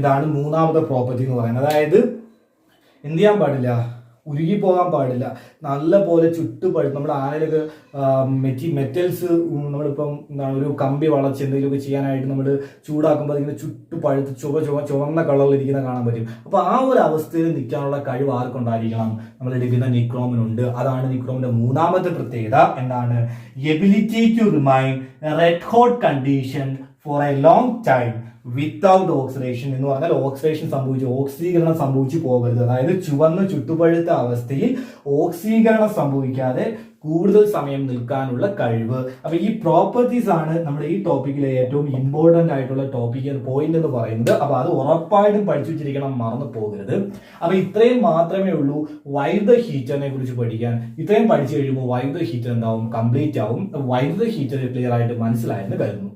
ഇതാണ് മൂന്നാമത്തെ പ്രോപ്പർട്ടി എന്ന് പറയുന്നത്. അതായത് എന്ത് ചെയ്യാൻ പാടില്ല? ഉരുകി പോകാൻ പാടില്ല. നല്ല പോലെ ചുട്ടുപഴുത്ത്, നമ്മുടെ ആനയിലൊക്കെ മെറ്റൽസ് നമ്മളിപ്പം എന്താണ് ഒരു കമ്പി വളച്ച് എന്തെങ്കിലുമൊക്കെ ചെയ്യാനായിട്ട് നമ്മൾ ചൂടാക്കുമ്പോൾ അതിങ്ങനെ ചുട്ടുപഴുത്ത് ചുവന്ന കളറിലിരിക്കുന്ന കാണാൻ പറ്റും. അപ്പൊ ആ ഒരു അവസ്ഥയിൽ നിൽക്കാനുള്ള കഴിവ് ആർക്കുണ്ടായിരിക്കണം? നമ്മൾ എടുക്കുന്ന നിക്രോമിനുണ്ട്. അതാണ് നിക്രോമിന്റെ മൂന്നാമത്തെ പ്രത്യേകത. എന്താണ്? Ability to remain red hot condition for a long time without oxidation. എന്ന് പറഞ്ഞാൽ ഓക്സീകരണം സംഭവിച്ചു പോകരുത്. അതായത് ചുവന്ന് ചുട്ടുപഴുത്ത അവസ്ഥയിൽ ഓക്സീകരണം സംഭവിക്കാതെ കൂടുതൽ സമയം നിൽക്കാനുള്ള കഴിവ്. അപ്പൊ ഈ പ്രോപ്പർട്ടീസ് ആണ് നമ്മുടെ ഈ ടോപ്പിക്കിലെ ഏറ്റവും ഇമ്പോർട്ടന്റ് ആയിട്ടുള്ള പോയിന്റ് എന്ന് പറയുന്നത്. അപ്പൊ അത് ഉറപ്പായിട്ടും പഠിച്ചു വെച്ചിരിക്കണം, മറന്നു പോകരുത്. അപ്പൊ ഇത്രയും മാത്രമേ ഉള്ളൂ വൈദ്യുത ഹീറ്ററിനെ കുറിച്ച് പഠിക്കാൻ. ഇത്രയും പഠിച്ചു കഴിയുമ്പോൾ വൈദ്യുത ഹീറ്റർ എന്താവും? കംപ്ലീറ്റ് ആവും. വൈദ്യുത ഹീറ്റർ ക്ലിയർ ആയിട്ട് മനസ്സിലായെന്ന് കരുതുന്നു.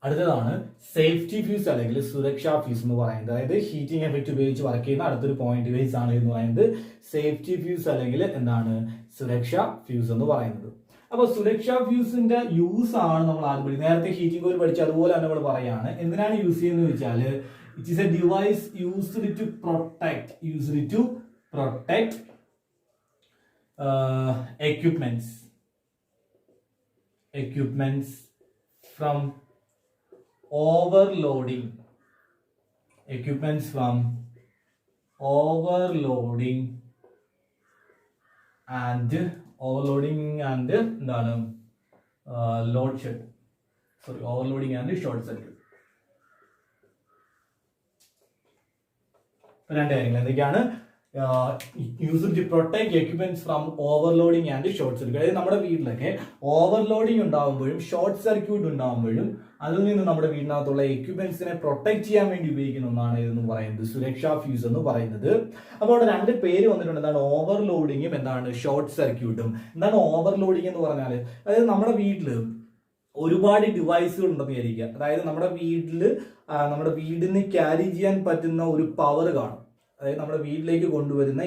അടുത്തതാണ് സേഫ്റ്റി ഫ്യൂസ് അല്ലെങ്കിൽ സുരക്ഷാ ഫ്യൂസ് എന്ന് പറയുന്നത്. അതായത് ഹീറ്റിംഗ് എഫക്റ്റ് ഉപയോഗിച്ച് വർക്ക് ചെയ്യുന്ന അടുത്തൊരു പോയിന്റ് ബേസ് ആണ് എന്ന് പറയുന്നത് സേഫ്റ്റി ഫ്യൂസ് അല്ലെങ്കിൽ എന്താണ്? സുരക്ഷാ ഫ്യൂസ് എന്ന് പറയുന്നത്. അപ്പൊ സുരക്ഷാ ഫ്യൂസിന്റെ യൂസ് ആണ് നമ്മൾ ആദ്യം പഠിക്കുന്നത്. നേരത്തെ ഹീറ്റിംഗ് കോയിൽ പഠിച്ച അതുപോലെ തന്നെ നമ്മൾ പറയാണ്. എന്തിനാണ് യൂസ് ചെയ്യുന്നത് ചോദിച്ചാൽ, it is a device used to protect equipments from overloading and എന്താണ്? overloading and short circuit. രണ്ട് കാര്യങ്ങൾ എന്തൊക്കെയാണ്? Use to protect equipments from overloading and short circuit. അതായത് നമ്മുടെ വീട്ടിലൊക്കെ ഓവർലോഡിങ് ഉണ്ടാകുമ്പോഴും ഷോർട്ട് സർക്യൂട്ട് ഉണ്ടാകുമ്പോഴും അതിൽ നിന്ന് നമ്മുടെ വീടിനകത്തുള്ള എക്യുപ്മെന്റ്സിനെ പ്രൊട്ടക്ട് ചെയ്യാൻ വേണ്ടി ഉപയോഗിക്കുന്ന ഒന്നാണ് ഇതെന്ന് പറയുന്നത് സുരക്ഷാ ഫ്യൂസ് എന്ന് പറയുന്നത്. അപ്പോൾ അവിടെ രണ്ട് പേര് വന്നിട്ടുണ്ട്. എന്താണ് ഓവർലോഡിങ്ങും എന്താണ് ഷോർട്ട് സർക്യൂട്ടും. എന്താണ് ഓവർലോഡിങ് എന്ന് പറഞ്ഞാൽ, അതായത് നമ്മുടെ വീട്ടിൽ ഒരുപാട് ഡിവൈസുകൾ ഉണ്ടെന്ന് വിചാരിക്കുക. അതായത് നമ്മുടെ വീടിന് ക്യാരി ചെയ്യാൻ പറ്റുന്ന ഒരു പവർ കാണും. അതായത് നമ്മുടെ വീട്ടിലേക്ക് കൊണ്ടുവരുന്ന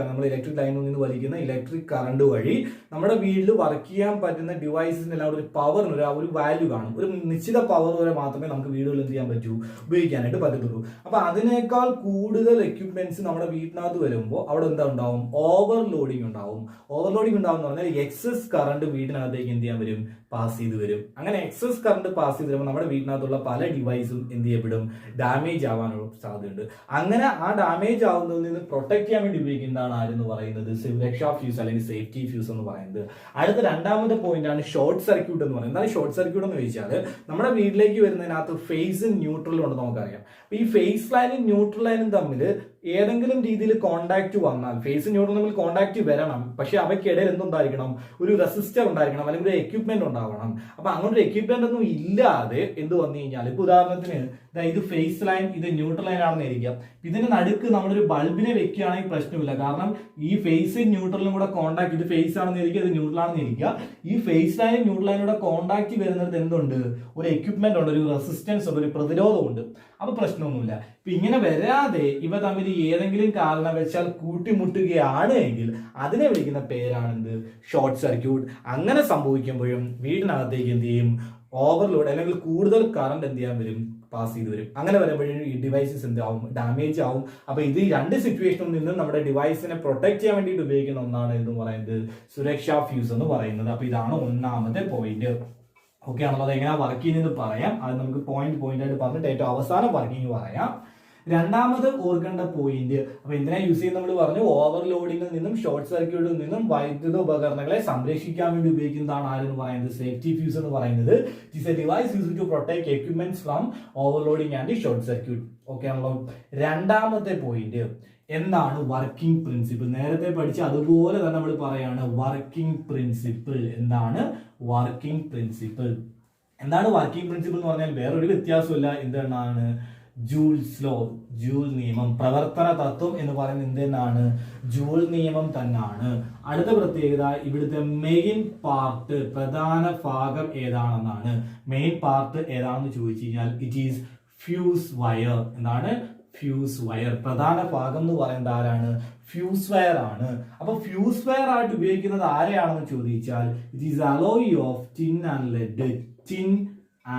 നമ്മൾ ഇലക്ട്രിക് ലൈനിൽ നിന്ന് വലിക്കുന്ന ഇലക്ട്രിക് കറണ്ട് വഴി നമ്മുടെ വീട്ടിൽ വർക്ക് ചെയ്യാൻ പറ്റുന്ന ഡിവൈസിനെല്ലാം ഒരു പവറിന് ഒരു വാല്യൂ കാണും. ഒരു നിശ്ചിത പവർ വരെ മാത്രമേ നമുക്ക് വീടുകളിൽ എന്ത് ചെയ്യാൻ പറ്റൂ, ഉപയോഗിക്കാനായിട്ട് പറ്റത്തുള്ളൂ. അപ്പൊ അതിനേക്കാൾ കൂടുതൽ എക്യുപ്മെന്റ്സ് നമ്മുടെ വീട്ടിനകത്ത് വരുമ്പോൾ അവിടെ എന്താ ഉണ്ടാവും? ഓവർലോഡിങ് ഉണ്ടാവും. ഓവർലോഡിങ് ഉണ്ടാവും എന്ന് പറഞ്ഞാൽ എക്സസ് കറണ്ട് വീടിനകത്തേക്ക് എന്ത് ചെയ്യാൻ വരും? പാസ് ചെയ്ത് വരും. അങ്ങനെ എക്സസ് കറണ്ട് പാസ് ചെയ്ത് വരുമ്പോൾ നമ്മുടെ വീട്ടിനകത്തുള്ള പല ഡിവൈസും എന്ത് ചെയ്യപ്പെടും? ഡാമേജ് ആവാനുള്ള സാധ്യതയുണ്ട്. അങ്ങനെ ആ ഡാമേജ് ആവുന്നതിൽ നിന്ന് പ്രൊട്ടക്ട് ചെയ്യാൻ വേണ്ടി ഉപയോഗിക്കുന്നതാണ് ആരെന്ന് പറയുന്നത്? സുരക്ഷാ ഫ്യൂസ് അല്ലെങ്കിൽ സേഫ്റ്റി ഫ്യൂസ് എന്ന് പറയുന്നത്. അടുത്ത രണ്ടാമത്തെ പോയിന്റ് ആണ് ഷോർട്ട് സർക്യൂട്ട് എന്ന് പറയുന്നത്. എന്നാൽ ഷോർട്ട് സർക്യൂട്ട് എന്ന് ചോദിച്ചാൽ നമ്മുടെ വീട്ടിലേക്ക് വരുന്നതിനകത്ത് ഫേസും ന്യൂട്രലും ഉണ്ടെന്ന് നമുക്കറിയാം. അപ്പൊ ഈ ഫേസ് ലൈനും ന്യൂട്രൽ ലൈനും തമ്മിൽ ഏതെങ്കിലും രീതിയിൽ കോണ്ടാക്ട് വന്നാൽ, ഫേസ് ന്യൂട്രൽ തമ്മിൽ കോണ്ടാക്ട് വരണം, പക്ഷെ അവയ്ക്കിടയിൽ എന്തുണ്ടായിരിക്കണം? ഒരു റെസിസ്റ്റർ ഉണ്ടായിരിക്കണം, അല്ലെങ്കിൽ ഒരു എക്യുപ്മെന്റ് ഉണ്ടാവണം. അപ്പൊ അങ്ങനെ ഒരു എക്യുപ്മെന്റ് ഒന്നും ഇല്ലാതെ എന്ത് വന്നു കഴിഞ്ഞാൽ, ഇപ്പൊ ഉദാഹരണത്തിന് ഇത് ഫേസ് ലൈൻ, ഇത് ന്യൂട്രൽ ലൈൻ ആണെന്ന് ഇരിക്കാം. ഇതിന് നടുക്ക് നമ്മളൊരു ബൾബിനെ വെക്കുകയാണെങ്കിൽ പ്രശ്നമില്ല. കാരണം ഈ ഫേസും ന്യൂട്രലും കൂടെ കോണ്ടാക്ട്, ഇത് ഫേസ് ആണെന്ന് ഇരിക്കുക, ഇത് ന്യൂട്രൽ ആണെന്ന് ഇരിക്കുക. ഈ ഫേസ് ലൈനും ന്യൂട്രൽ ലൈനൂടെ കോണ്ടാക്ട് വരുന്നത് എന്തുണ്ട്? ഒരു എക്യുപ്മെന്റ് ഉണ്ട്, ഒരു റെസിസ്റ്റൻസ് ഉണ്ട്, ഒരു പ്രതിരോധമുണ്ട്. അപ്പൊ പ്രശ്നമൊന്നുമില്ല. ഇപ്പൊ ഇങ്ങനെ വരാതെ ഇവ തമ്മിൽ ഏതെങ്കിലും കാരണവശാൽ കൂട്ടിമുട്ടുകയാണ് എങ്കിൽ അതിനെ വിളിക്കുന്ന പേരാണെന്ത്? Short circuit. അങ്ങനെ സംഭവിക്കുമ്പോഴും വീടിനകത്തേക്ക് എന്ത് ചെയ്യും? ഓവർലോഡ് അല്ലെങ്കിൽ കൂടുതൽ കറണ്ട് എന്ത് ചെയ്യാൻ വരും? പാസ് ചെയ്ത് വരും. അങ്ങനെ വരുമ്പോഴും ഈ ഡിവൈസസ് എന്താവും? ഡാമേജ് ആവും. അപ്പൊ ഇത് രണ്ട് സിറ്റുവേഷനിൽ നിന്നും നമ്മുടെ ഡിവൈസിനെ പ്രൊട്ടക്ട് ചെയ്യാൻ വേണ്ടിയിട്ട് ഉപയോഗിക്കുന്ന ഒന്നാണ് എന്ന് പറയുന്നത് സുരക്ഷാ ഫ്യൂസ് എന്ന് പറയുന്നത്. അപ്പൊ ഇതാണ് ഒന്നാമത്തെ പോയിന്റ്. ഓക്കെ ആണല്ലോ? അത് എങ്ങനെയാ വർക്ക് ചെയ്യുന്നത് പറയാം. അത് നമുക്ക് പോയിന്റ് ആയിട്ട് പറഞ്ഞിട്ട് ഏറ്റവും അവസാനം വർക്കിംഗ് പറയാം. രണ്ടാമത് ഓർക്കേണ്ട പോയിന്റ്, അപ്പൊ എന്തിനാ യൂസ് ചെയ്യുന്നത് നമ്മൾ പറഞ്ഞു? ഓവർലോഡിങ്ങിൽ നിന്നും ഷോർട്ട് സർക്യൂട്ടിൽ നിന്നും വൈദ്യുത ഉപകരണങ്ങളെ സംരക്ഷിക്കാൻ വേണ്ടി ഉപയോഗിക്കുന്നതാണ് ആരെന്ന് പറയുന്നത്? സേഫ്റ്റി ഫ്യൂസ് എന്ന് പറയുന്നത്. It is a device used to protect equipments from overloading and short circuit. Okay ആണല്ലോ? രണ്ടാമത്തെ പോയിന്റ് എന്താണ്? Working principle. നേരത്തെ പഠിച്ച അതുപോലെ തന്നെ നമ്മൾ പറയാണ് വർക്കിംഗ് പ്രിൻസിപ്പിൾ. എന്താണ് വർക്കിംഗ് പ്രിൻസിപ്പിൾ? എന്താണ് വർക്കിംഗ് പ്രിൻസിപ്പിൾ എന്ന് പറഞ്ഞാൽ വേറൊരു വ്യത്യാസമില്ല. എന്താണ്? ജൂൾസ് ലോ, ജൂൾ നിയമം. പ്രവർത്തന തത്വം എന്ന് പറയുന്നത് എന്തെന്നാണ്? ജൂൾ നിയമം തന്നെയാണ്. അടുത്ത പ്രത്യേകത, ഇവിടുത്തെ മെയിൻ പാർട്ട്, പ്രധാന ഭാഗം ഏതാണെന്നാണ്. മെയിൻ പാർട്ട് ഏതാണെന്ന് ചോദിച്ചു കഴിഞ്ഞാൽ ഇറ്റ് ഈസ് ഫ്യൂസ് വയർ. എന്താണ്? Fuse wire. പ്രധാന ഭാഗം എന്ന് പറയുന്നത് ആരാണ്? ഫ്യൂസ് വയർ ആണ്. അപ്പൊ ഫ്യൂസ് വയർ ആയിട്ട് ഉപയോഗിക്കുന്നത് ആരെയാണെന്ന് ചോദിച്ചാൽ it is alloy of tin and lead. Tin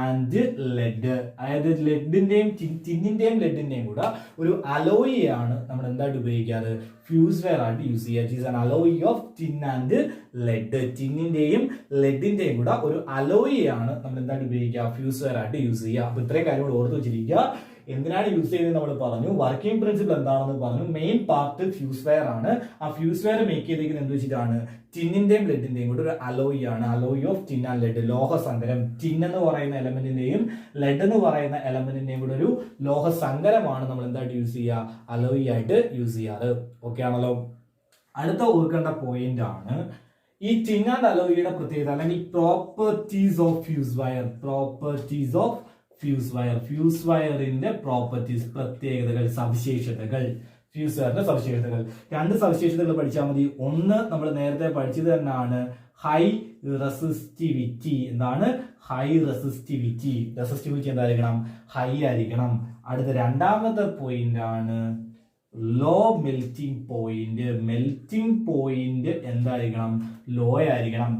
and lead, അതായത് ലെഡിന്റെയും ടിന്നിന്റെയും ലെഡിന്റെയും കൂടെ ഒരു അലോയി ആണ് നമ്മൾ എന്തായിട്ട് ഉപയോഗിക്കാറ്? ഫ്യൂസ് വെയർ ആയിട്ട് യൂസ് ചെയ്യുക. It is an alloy of tin and lead. ടിന്നിന്റെയും ലെഡിന്റെയും കൂടെ ഒരു അലോയി ആണ് നമ്മൾ എന്തായിട്ട് ഉപയോഗിക്കുക? ഫ്യൂസ് വെയർ ആയിട്ട് യൂസ് ചെയ്യുക. അപ്പൊ ഇത്രയും കാര്യങ്ങൾ ഓർത്ത് വെച്ചിരിക്കുക. എന്തിനാണ് യൂസ് ചെയ്യുന്നത് നമ്മൾ പറഞ്ഞു. വർക്കിംഗ് പ്രിൻസിപ്പിൾ എന്താണെന്ന് പറഞ്ഞു. മെയിൻ പാർട്ട് ഫ്യൂസ് വെയർ ആണ്. ആ ഫ്യൂസ് വെയർ മേക്ക് ചെയ്തിരിക്കുന്നത് എന്ത് വെച്ചിട്ടാണ്? ടിന്നിന്റെയും ലെഡിന്റെയും കൂടെ ഒരു അലോയി ആണ്. Alloy of tin and lead, ലോഹസങ്കരം. ടിൻ എന്ന് പറയുന്ന എലമെന്റിന്റെയും ലെഡ് എന്ന് പറയുന്ന എലമെന്റിന്റെയും കൂടെ ഒരു ലോഹസങ്കരമാണ് നമ്മൾ എന്തായിട്ട് യൂസ് ചെയ്യുക? അലോയി ആയിട്ട് യൂസ് ചെയ്യാറ്. ഓക്കെ ആണല്ലോ? അടുത്ത ഓർക്കേണ്ട പോയിന്റ് ആണ് ഈ ടിൻ ആൻഡ് അലോയിയുടെ പ്രത്യേകത, അല്ലെങ്കിൽ properties of fuse wire. Properties of fuse wire. Fuse വയറിന്റെ പ്രോപ്പർട്ടീസ്, പ്രത്യേകതകൾ, സവിശേഷതകൾ. ഫ്യൂസ് വയറിന്റെ സവിശേഷതകൾ, രണ്ട് സവിശേഷതകൾ പഠിച്ചാൽ മതി. ഒന്ന് നമ്മൾ നേരത്തെ പഠിച്ചത് തന്നെയാണ്, ഹൈ റെസിസ്റ്റിവിറ്റി. എന്താണ്? High resistivity. റെസിസ്റ്റിവിറ്റി എന്തായിരിക്കണം? ഹൈ ആയിരിക്കണം. അടുത്ത രണ്ടാമത്തെ പോയിന്റ് ആണ് low melting point. Melting point എന്തായിരിക്കണം? ലോ ആയിരിക്കണം.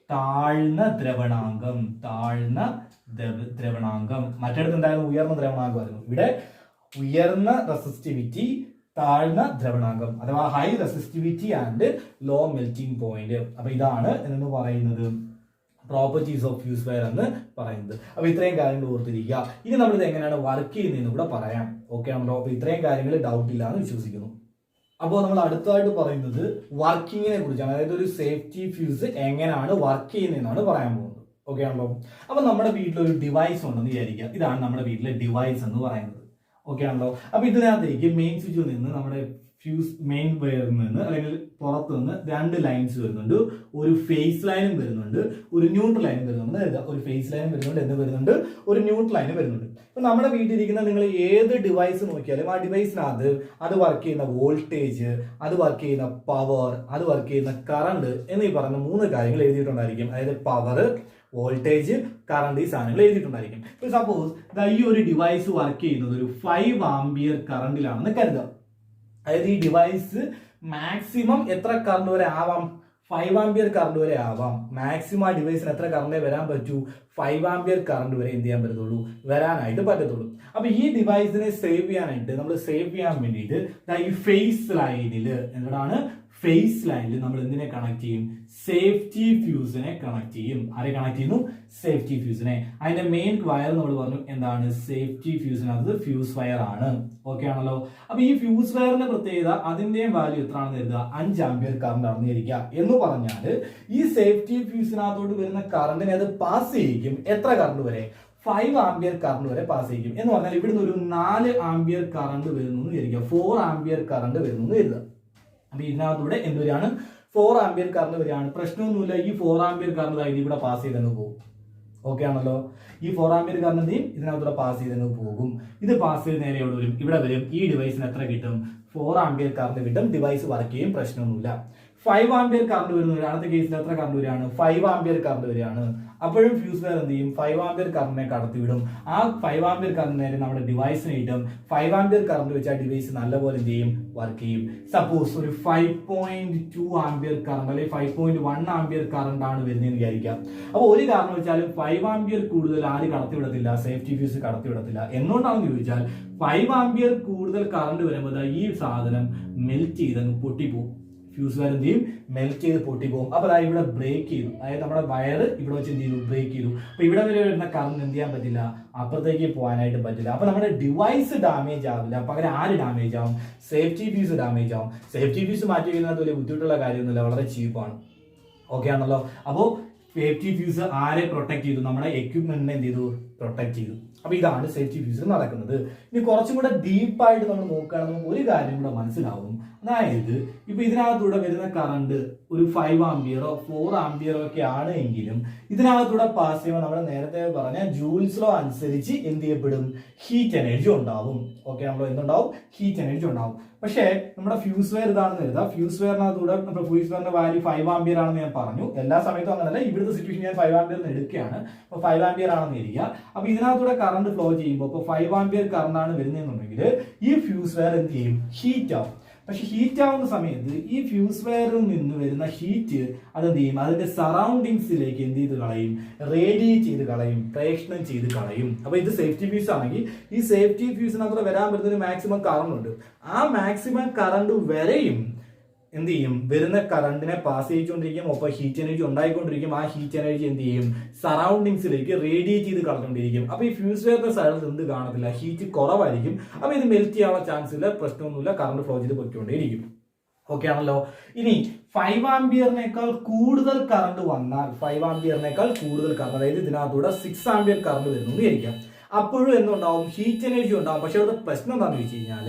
താഴ്ന്ന ദ്രവണാങ്കം. താഴ്ന്ന ദ്രവണാങ്കം. മറ്റിടത്ത് എന്തായാലും ഉയർന്ന ദ്രവണാങ്കമായിരുന്നു. ഇവിടെ ഉയർന്ന റെസിസ്റ്റിവിറ്റി, താഴ്ന്ന ദ്രവണാങ്കം, അഥവാ high resistivity and low melting point. അപ്പൊ ഇതാണ് എന്ന് പറയുന്നത് പ്രോപ്പർട്ടീസ് ഓഫ് ഫ്യൂസ് വയർ എന്ന് പറയുന്നത്. അപ്പൊ ഇത്രയും കാര്യങ്ങൾ ഓർത്തിരിക്കുക. ഇനി നമ്മളിത് എങ്ങനെയാണ് വർക്ക് ചെയ്യുന്നതെന്ന് കൂടെ പറയാം. ഓക്കെ ആണല്ലോ? അപ്പൊ ഇത്രയും കാര്യങ്ങൾ ഡൗട്ട് ഇല്ലാന്ന് വിശ്വസിക്കുന്നു. അപ്പോൾ നമ്മൾ അടുത്തതായിട്ട് പറയുന്നത് വർക്കിങ്ങിനെ കുറിച്ചാണ്. അതായത് ഒരു സേഫ്റ്റി ഫ്യൂസ് എങ്ങനെയാണ് വർക്ക് ചെയ്യുന്നതെന്നാണ് പറയാൻ പോകുന്നത്. ഓക്കെ ആണല്ലോ? അപ്പൊ നമ്മുടെ വീട്ടിലൊരു ഡിവൈസ് ഉണ്ടെന്ന് വിചാരിക്കുക. ഇതാണ് നമ്മുടെ വീട്ടിലെ ഡിവൈസ് എന്ന് പറയുന്നത്. ഓക്കെ ആണല്ലോ. അപ്പൊ ഇതിനകത്തേക്ക് മെയിൻ സ്വിച്ചിൽ നിന്ന് നമ്മുടെ ഫ്യൂസ് മെയിൻ വയറിൽ നിന്ന് അല്ലെങ്കിൽ പുറത്തു നിന്ന് 2 ലൈൻസ് വരുന്നുണ്ട്. ഒരു ഫേസ് ലൈനും വരുന്നുണ്ട്, ഒരു ന്യൂട്രൽ ലൈനും വരുന്നുണ്ട്. ഒരു ഫേസ് ലൈനും വരുന്നുണ്ട്, എന്ത് വരുന്നുണ്ട്, ഒരു ന്യൂട്രൽ ലൈനും വരുന്നുണ്ട്. ഇപ്പൊ നമ്മുടെ വീട്ടിലിരിക്കുന്ന നിങ്ങൾ ഏത് ഡിവൈസ് നോക്കിയാലും ആ ഡിവൈസിനകത്ത് അത് വർക്ക് ചെയ്യുന്ന വോൾട്ടേജ്, അത് വർക്ക് ചെയ്യുന്ന പവർ, അത് വർക്ക് ചെയ്യുന്ന കറണ്ട് എന്നീ പറഞ്ഞ 3 കാര്യങ്ങൾ എഴുതിയിട്ടുണ്ടായിരിക്കും. അതായത് പവർ, വോൾട്ടേജ്, കറണ്ട്, ഈ സാധനങ്ങൾ എഴുതിയിട്ടുണ്ടായിരിക്കും. ഇപ്പൊ സപ്പോസ് ഈ ഒരു ഡിവൈസ് വർക്ക് ചെയ്യുന്നത് ഒരു 5 ആംപിയർ കറണ്ടിലാണെന്ന് കരുതാം. അതായത് ഈ ഡിവൈസ് മാക്സിമം എത്ര കറണ്ട് വരെ ആവാം, 5 ആംപിയർ കറണ്ട് വരെ ആവാം. മാക്സിമം ആ ഡിവൈസിന് എത്ര കറണ്ടേ വരാൻ പറ്റൂ, 5 ആംപിയർ കറണ്ട് വരെ എന്ത് ചെയ്യാൻ പറ്റത്തുള്ളൂ, വരാനായിട്ട് പറ്റത്തുള്ളൂ. അപ്പൊ ഈ ഡിവൈസിനെ സേവ് ചെയ്യാനായിട്ട് നമ്മൾ സേവ് ചെയ്യാൻ വേണ്ടിയിട്ട് ഈ ഫേസ് ലൈനിൽ എന്താണ്, ഫേസ് ലൈനിൽ നമ്മൾ എന്തിനെ കണക്ട് ചെയ്യും, സേഫ്റ്റി ഫ്യൂസിനെ കണക്ട് ചെയ്യും. ആരെ കണക്ട് ചെയ്യുന്നു, സേഫ്റ്റി ഫ്യൂസിനെ. അതിന്റെ മെയിൻ വയർ നമ്മൾ പറഞ്ഞു എന്താണ്, സേഫ്റ്റി ഫ്യൂസിനകത്ത് ഫ്യൂസ് വയർ ആണ്. ഓക്കെ ആണല്ലോ. അപ്പൊ ഈ ഫ്യൂസ് വയറിന്റെ പ്രത്യേകത അതിന്റെയും വാല്യൂ എത്ര ആണെന്ന് കരുതുക, 5 ആംപിയർ കറണ്ട് ആണെന്ന് ഇരിക്കുക. എന്ന് പറഞ്ഞാൽ ഈ സേഫ്റ്റി ഫ്യൂസിനകത്തോട്ട് വരുന്ന കറണ്ടിനെ അത് പാസ് ചെയ്യിക്കും. എത്ര കറണ്ട് വരെ, 5 ആംപിയർ കറണ്ട് വരെ പാസ് ചെയ്യും. എന്ന് പറഞ്ഞാൽ ഇവിടുന്ന് ഒരു 4 ആംപിയർ കറണ്ട് വരുന്നു എന്ന് വിചാരിക്കുക, 4 ആംപിയർ കറണ്ട് വരുന്നു എന്ന് കരുതുക. അപ്പൊ ഇതിനകത്തൂടെ എന്ത് വരികയാണ്, 4 ആംപിയർ കറണ്ട് വരികയാണ്. പ്രശ്നമൊന്നുമില്ല, ഈ 4 ആംപിയർ കറണ്ട് ഇവിടെ പാസ് ചെയ്തങ്ങ് പോകും. ഓക്കെ ആണല്ലോ. ഈ 4 ആംപിയർ കറണ്ട് എന്ത് ചെയ്യും, ഇതിനകത്തൂടെ പാസ് ചെയ്തങ്ങ് പോകും. ഇത് പാസ് ചെയ്ത് നേരെ എവിടെ വരും, ഇവിടെ വരും. ഈ ഡിവൈസിന് എത്ര കിട്ടും, 4 ആംപിയർ കറണ്ട് കിട്ടും. ഡിവൈസ് വർക്ക് ചെയ്യും, പ്രശ്നമൊന്നുമില്ല. 5 ആംപിയർ കറണ്ട് വരുന്ന അടുത്ത കേസിൽ എത്ര കറണ്ട് വരികയാണ്, 5 ആംപിയർ കറണ്ട് വരികയാണ്. അപ്പോഴും ഫ്യൂസ് വയർ എന്ത് ചെയ്യും, 5 ആംപിയർ കറണ്ടിനെ കടത്തിവിടും. ആ 5 ആംപിയർ കറണ്ട് നേരെ നമ്മുടെ ഡിവൈസിന് കിട്ടും. 5 ആംപിയർ കറണ്ട് വെച്ച് ആ ഡിവൈസ് നല്ലപോലെ എന്ത് ചെയ്യും, വർക്ക് ചെയ്യും. സപ്പോസ് ഒരു 5.2 ആംപിയർ കറണ്ട് അല്ലെങ്കിൽ 5.1 ആംപിയർ കറണ്ട് ആണ് വരുന്നതെന്ന് വിചാരിക്കാം. അപ്പോൾ ഒരു കാരണം വെച്ചാലും 5 ആംപിയർ കൂടുതൽ ആര് കടത്തിവിടത്തില്ല, സേഫ്റ്റി ഫ്യൂസ് കടത്തിവിടത്തില്ല. എന്തുകൊണ്ടാണെന്ന് ചോദിച്ചാൽ 5 ആംപിയർ കൂടുതൽ കറണ്ട് വരുമ്പോൾ ഈ സാധനം മെൽറ്റ് ചെയ്തങ്ങ് പൊട്ടിപ്പോകും. ഫ്യൂസ് വയർ എന്ത് ചെയ്യും, മെൽറ്റ് ചെയ്ത് പൊട്ടിപ്പോകും. അപ്പൊ അതായത് ഇവിടെ ബ്രേക്ക് ചെയ്തു, അതായത് നമ്മുടെ വയർ ഇവിടെ വെച്ച് എന്ത് ചെയ്തു, ബ്രേക്ക് ചെയ്തു. അപ്പൊ ഇവിടെ വരെ വരുന്ന കറണ്ട് എന്ത് ചെയ്യാൻ പറ്റില്ല, അപ്പുറത്തേക്ക് പോകാനായിട്ട് പറ്റില്ല. അപ്പൊ നമ്മുടെ ഡിവൈസ് ഡാമേജ് ആവില്ല, പകരം ആര് ഡാമേജ് ആവും, സേഫ്റ്റി ഫ്യൂസ് ഡാമേജ് ആവും. സേഫ്റ്റി ഫ്യൂസ് മാറ്റി വയ്ക്കുന്നത് വലിയ ബുദ്ധിമുട്ടുള്ള കാര്യമൊന്നുമില്ല, വളരെ ചീപ്പാണ്. ഓക്കെ ആണല്ലോ. അപ്പോൾ സേഫ്റ്റി ഫ്യൂസ് ആരെ പ്രൊട്ടക്ട് ചെയ്തു, നമ്മുടെ എക്യുപ്മെന്റിനെ എന്ത് ചെയ്തു, പ്രൊട്ടക്ട് ചെയ്തു. അപ്പൊ ഇതാണ് സേഫ്റ്റി ഫ്യൂസ് നടക്കുന്നത്. ഇനി കുറച്ചും കൂടെ ഡീപ്പായിട്ട് നമ്മൾ നോക്കുകയാണെങ്കിൽ നമുക്ക് ഒരു കാര്യം കൂടെ മനസ്സിലാവും. അതായത് ഇപ്പൊ ഇതിനകത്തൂടെ വരുന്ന കറണ്ട് ഒരു 5 ആംപിയറോ 4 ആംപിയറോ ഒക്കെ ആണ് എങ്കിലും ഇതിനകത്തൂടെ പാസ് ചെയ്യുമ്പോൾ നമ്മൾ നേരത്തെ പറഞ്ഞ ജൂൾസ് ലോ അനുസരിച്ച് എന്ത് ചെയ്യപ്പെടും, ഹീറ്റ് എനർജി ഉണ്ടാവും. ഓക്കെ, നമ്മൾ എന്തുണ്ടാവും, ഹീറ്റ് എനർജി ഉണ്ടാവും. പക്ഷേ നമ്മുടെ ഫ്യൂസ് വയർ ഇതാണെന്ന് കരുതാം. ഫ്യൂസ് വയറിനകത്തൂടെ നമ്മുടെ ഫ്യൂസ് വയറിന്റെ വാല്യൂ 5 ആംപിയർ ആണെന്ന് ഞാൻ പറഞ്ഞു. എല്ലാ സമയത്തും അങ്ങനല്ല, ഇവിടുത്തെ സിറ്റുവേഷൻ ഞാൻ 5 ആംപിയർ എടുക്കുകയാണ്. അപ്പൊ 5 ആംപിയർ ആണെന്ന് ഇരിക്കുക. അപ്പൊ ഇതിനകത്തൂടെ കറണ്ട് ഫ്ലോ ചെയ്യുമ്പോൾ ഇപ്പൊ 5 ആംപിയർ കറണ്ട് ആണ് വരുന്നതെന്നുണ്ടെങ്കിൽ ഈ ഫ്യൂസ് വയർ എന്ത് ചെയ്യും, ഹീറ്റ് ആവും. പക്ഷെ ഹീറ്റ് ആവുന്ന സമയത്ത് ഈ ഫ്യൂസ് വയറിൽ നിന്ന് വരുന്ന ഹീറ്റ് അതെന്ത് ചെയ്യും, അതിന്റെ സറൗണ്ടിങ്സിലേക്ക് എന്ത് ചെയ്ത് കളയും, റേഡിയേറ്റ് ചെയ്ത് കളയും, പ്രേഷണം ചെയ്ത് കളയും. അപ്പൊ ഇത് സേഫ്റ്റി ഫ്യൂസ് ആണെങ്കിൽ ഈ സേഫ്റ്റി ഫ്യൂസിനകത്ത് വരാൻ പറ്റുന്ന മാക്സിമം കറണ്ട് ഉണ്ട്. ആ മാക്സിമം കറണ്ട് വരെയും എന്ത് ചെയ്യും, വരുന്ന കറണ്ടിനെ പാസ് ചെയ്തുകൊണ്ടിരിക്കും. ഒപ്പം ഹീറ്റ് എനർജി ഉണ്ടായിക്കൊണ്ടിരിക്കും. ആ ഹീറ്റ് എനർജി എന്ത് ചെയ്യും, സറൗണ്ടിങ്സിലേക്ക് റേഡിയേറ്റ് ചെയ്ത് കളഞ്ഞുകൊണ്ടിരിക്കും. അപ്പൊ ഈ ഫ്യൂസ് വയറിന്റെ സൈഡിൽ എന്ത് കാണത്തില്ല, ഹീറ്റ് കുറവായിരിക്കും. അപ്പൊ ഇത് മെൽറ്റ് ചെയ്യാനുള്ള ചാൻസ് ഇല്ല, പ്രശ്നമൊന്നുമില്ല, കറണ്ട് ഫ്ലോ ചെയ്ത് പൊയ്ക്കൊണ്ടേയിരിക്കും. ഓക്കെ ആണല്ലോ. ഇനി 5 ആംപിയറിനേക്കാൾ കൂടുതൽ കറണ്ട് വന്നാൽ, 5 ആംപിയറിനേക്കാൾ കൂടുതൽ കറണ്ട്, അതായത് ഇതിനകത്തൂടെ 6 ആംപിയർ കറണ്ട് വരുന്നു വിചാരിക്കാം. അപ്പോഴും എന്തുണ്ടാവും, ഹീറ്റ് എനർജി ഉണ്ടാവും. പക്ഷെ അവിടെ പ്രശ്നം എന്താണെന്ന് വെച്ച് കഴിഞ്ഞാൽ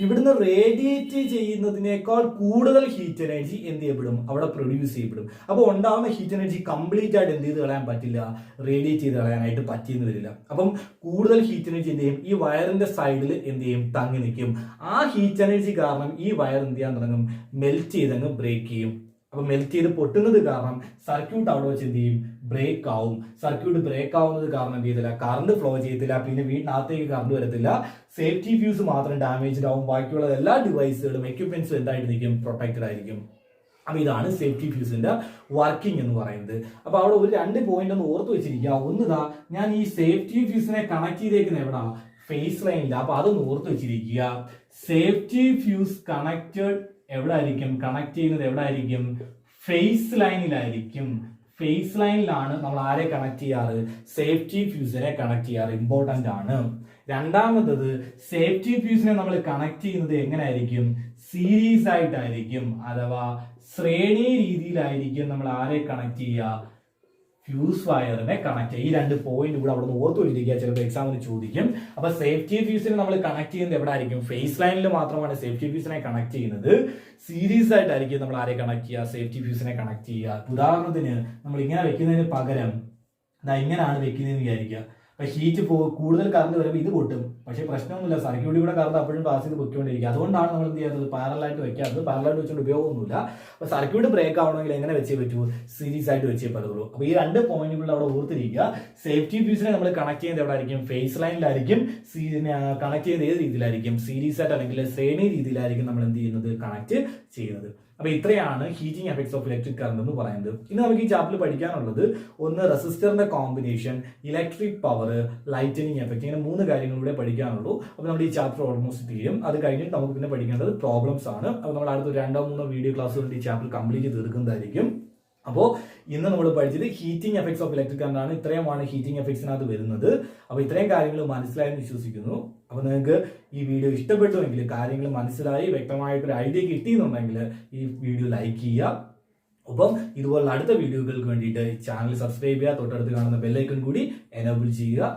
ഇവിടുന്ന് റേഡിയേറ്റ് ചെയ്യുന്നതിനേക്കാൾ കൂടുതൽ ഹീറ്റ് എനർജി എന്ത് ചെയ്യപ്പെടും, അവിടെ പ്രൊഡ്യൂസ് ചെയ്യപ്പെടും. അപ്പോൾ ഉണ്ടാവുന്ന ഹീറ്റ് എനർജി കംപ്ലീറ്റ് ആയിട്ട് എന്ത് ചെയ്ത് കളയാൻ പറ്റില്ല, റേഡിയേറ്റ് ചെയ്ത് കളയാനായിട്ട് പറ്റിയെന്ന് വരില്ല. അപ്പം കൂടുതൽ ഹീറ്റ് എനർജി എന്ത് ചെയ്യും, ഈ വയറിന്റെ സൈഡിൽ എന്ത് ചെയ്യും, തങ്ങി നിൽക്കും. ആ ഹീറ്റ് എനർജി കാരണം ഈ വയർ എന്ത് ചെയ്യാൻ തുടങ്ങും, മെൽറ്റ് ചെയ്തങ്ങ് ബ്രേക്ക് ചെയ്യും. അപ്പൊ മെൽറ്റ് ചെയ്ത് പൊട്ടുന്നത് കാരണം സർക്യൂട്ട് അവിടെ വെച്ച് എന്ത് ചെയ്യും, ബ്രേക്ക് ആവും. സർക്യൂട്ട് ബ്രേക്ക് ആവുന്നത് കാരണം എന്ത് ചെയ്തില്ല, കറണ്ട് ഫ്ലോ ചെയ്യത്തില്ല. പിന്നെ വീടിനകത്തേക്ക് കറണ്ട് വരത്തില്ല. സേഫ്റ്റി ഫ്യൂസ് മാത്രം ഡാമേജ്ഡ് ആവും. ബാക്കിയുള്ള എല്ലാ ഡിവൈസുകളും എക്യുപ്മെന്റ്സും എന്തായിട്ട് നിൽക്കും, പ്രൊട്ടക്റ്റഡ് ആയിരിക്കും. അപ്പൊ ഇതാണ് സേഫ്റ്റി ഫ്യൂസിന്റെ വർക്കിംഗ് എന്ന് പറയുന്നത്. അപ്പൊ അവിടെ ഒരു 2 പോയിന്റ് ഒന്ന് ഓർത്ത് വെച്ചിരിക്കുക. ഒന്നിതാ, ഞാൻ ഈ സേഫ്റ്റി ഫ്യൂസിനെ കണക്ട് ചെയ്തേക്കുന്ന എവിടാ, ഫേസ് ലൈനില്ല. അപ്പൊ അതൊന്ന് ഓർത്ത് വെച്ചിരിക്കുക. സേഫ്റ്റി ഫ്യൂസ് കണക്റ്റഡ് എവിടെ ആയിരിക്കും, കണക്ട് ചെയ്യുന്നത് എവിടെ ആയിരിക്കും, ഫേസ് ലൈനിലായിരിക്കും. ഫേസ് ലൈനിലാണ് നമ്മൾ ആരെ കണക്ട് ചെയ്യാറ്, സേഫ്റ്റി ഫ്യൂസിനെ കണക്ട് ചെയ്യാറ്. ഇമ്പോർട്ടന്റ് ആണ്. രണ്ടാമത്തത്, സേഫ്റ്റി ഫ്യൂസിനെ നമ്മൾ കണക്ട് ചെയ്യുന്നത് എങ്ങനെയായിരിക്കും, സീരീസ് ആയിട്ടായിരിക്കും, അഥവാ ശ്രേണി രീതിയിലായിരിക്കും നമ്മൾ ആരെ കണക്ട് ചെയ്യുക, ഫ്യൂസ് വയറിനെ കണക്ട് ചെയ്യുക. ഈ 2 പോയിന്റ് കൂടെ അവിടെ നിന്ന് ഓർത്ത് വെച്ചിരിക്കുക, ചിലപ്പോൾ എക്സാമിന് ചോദിക്കും. അപ്പൊ സേഫ്റ്റി ഫ്യൂസിനെ നമ്മൾ കണക്ട് ചെയ്യുന്നത് എവിടെ ആയിരിക്കും? ഫേസ് ലൈനിൽ മാത്രമാണ് സേഫ്റ്റി ഫ്യൂസിനെ കണക്ട് ചെയ്യുന്നത്. സീരീസ് ആയിട്ടായിരിക്കും നമ്മൾ ആരെ കണക്ട് ചെയ്യുക? സേഫ്റ്റി ഫ്യൂസിനെ കണക്ട് ചെയ്യുക. ഉദാഹരണത്തിന് നമ്മൾ ഇങ്ങനെ വെക്കുന്നതിന് പകരം ഇങ്ങനെയാണ് വെക്കുന്നതെന്ന് വിചാരിക്കുക. അപ്പൊ ഹീറ്റ് കൂടുതൽ കറണ്ട് വരുമ്പോൾ ഇത് പൊട്ടും. പക്ഷേ പ്രശ്നമൊന്നുമില്ല, സർക്യൂട്ടിൽ കൂടെ കറണ്ട് അപ്പോഴും പാസ് ചെയ്ത് പൊയ്ക്കൊണ്ടിരിക്കുക. അതുകൊണ്ടാണ് നമ്മൾ എന്ത് ചെയ്യുന്നത്? പാരലായിട്ട് വെക്കാത്തത്. പാരലായിട്ട് വെച്ചുകൊണ്ട് ഉപയോഗമൊന്നുമില്ല. അപ്പൊ സർക്യൂട്ട് ബ്രേക്ക് ആവണമെങ്കിൽ എങ്ങനെ വെച്ചേ പറ്റൂ? സീരീസ് ആയിട്ട് വെച്ചേ പറ്റുള്ളൂ. അപ്പൊ ഈ 2 പോയിന്റുകൾ അവിടെ ഓർത്തിരിക്കുക. സേഫ്റ്റി ഫ്യൂസിനെ നമ്മൾ കണക്ട് ചെയ്യുന്നത് എവിടെ ആയിരിക്കും? ഫേസ് ലൈനിലായിരിക്കും. കണക്ട് ചെയ്യുന്നത് ഏത് രീതിയിലായിരിക്കും? സീരീസ് ആയിട്ട് അല്ലെങ്കിൽ ശ്രേണി രീതിയിലായിരിക്കും നമ്മൾ എന്ത് ചെയ്യുന്നത്? കണക്ട് ചെയ്യുന്നത്. അപ്പൊ ഇത്രയാണ് heating effects of electric current എന്ന് പറയുന്നത്. ഇനി നമുക്ക് ഈ ചാപ്റ്ററിൽ പഠിക്കാനുള്ളത് ഒന്ന് റെസിസ്റ്ററിന്റെ combination, electric power, lightening effect, ഇങ്ങനെ 3 കാര്യങ്ങളിലൂടെ പഠിക്കാനുള്ളൂ. അപ്പൊ നമ്മുടെ ഈ ചാപ്റ്റർ ഓൾമോസ്റ്റ് തീരും. അത് കഴിഞ്ഞിട്ട് നമുക്ക് പിന്നെ പഠിക്കേണ്ടത് പ്രോബ്ലംസ് ആണ്. അപ്പൊ നമ്മൾ അടുത്ത 2-3 വീഡിയോ ക്ലാസ്സുകൊണ്ട് ഈ ചാപ്റ്റർ കംപ്ലീറ്റ് തീർക്കുന്നതായിരിക്കും. അപ്പോൾ ഇന്ന് നമ്മൾ പഠിച്ചത് heating effects of electric current ആണ്. ഇത്രയുമാണ് ഹീറ്റിംഗ് എഫക്ട്സിനകത്ത് വരുന്നത്. അപ്പോൾ ഇത്രയും കാര്യങ്ങൾ മനസ്സിലായെന്ന് വിശ്വസിക്കുന്നു. അപ്പോൾ നിങ്ങൾക്ക് ഈ വീഡിയോ ഇഷ്ടപ്പെട്ടുവെങ്കിൽ, കാര്യങ്ങൾ മനസ്സിലായി, വ്യക്തമായിട്ടൊരു ഐഡിയ കിട്ടിയെന്നുണ്ടെങ്കിൽ ഈ വീഡിയോ ലൈക്ക് ചെയ്യുക. ഒപ്പം ഇതുപോലുള്ള അടുത്ത വീഡിയോകൾക്ക് വേണ്ടിയിട്ട് ഈ ചാനൽ സബ്സ്ക്രൈബ് ചെയ്യുക. തൊട്ടടുത്ത് കാണുന്ന ബെല്ലൈക്കൺ കൂടി എനേബിൾ ചെയ്യുക.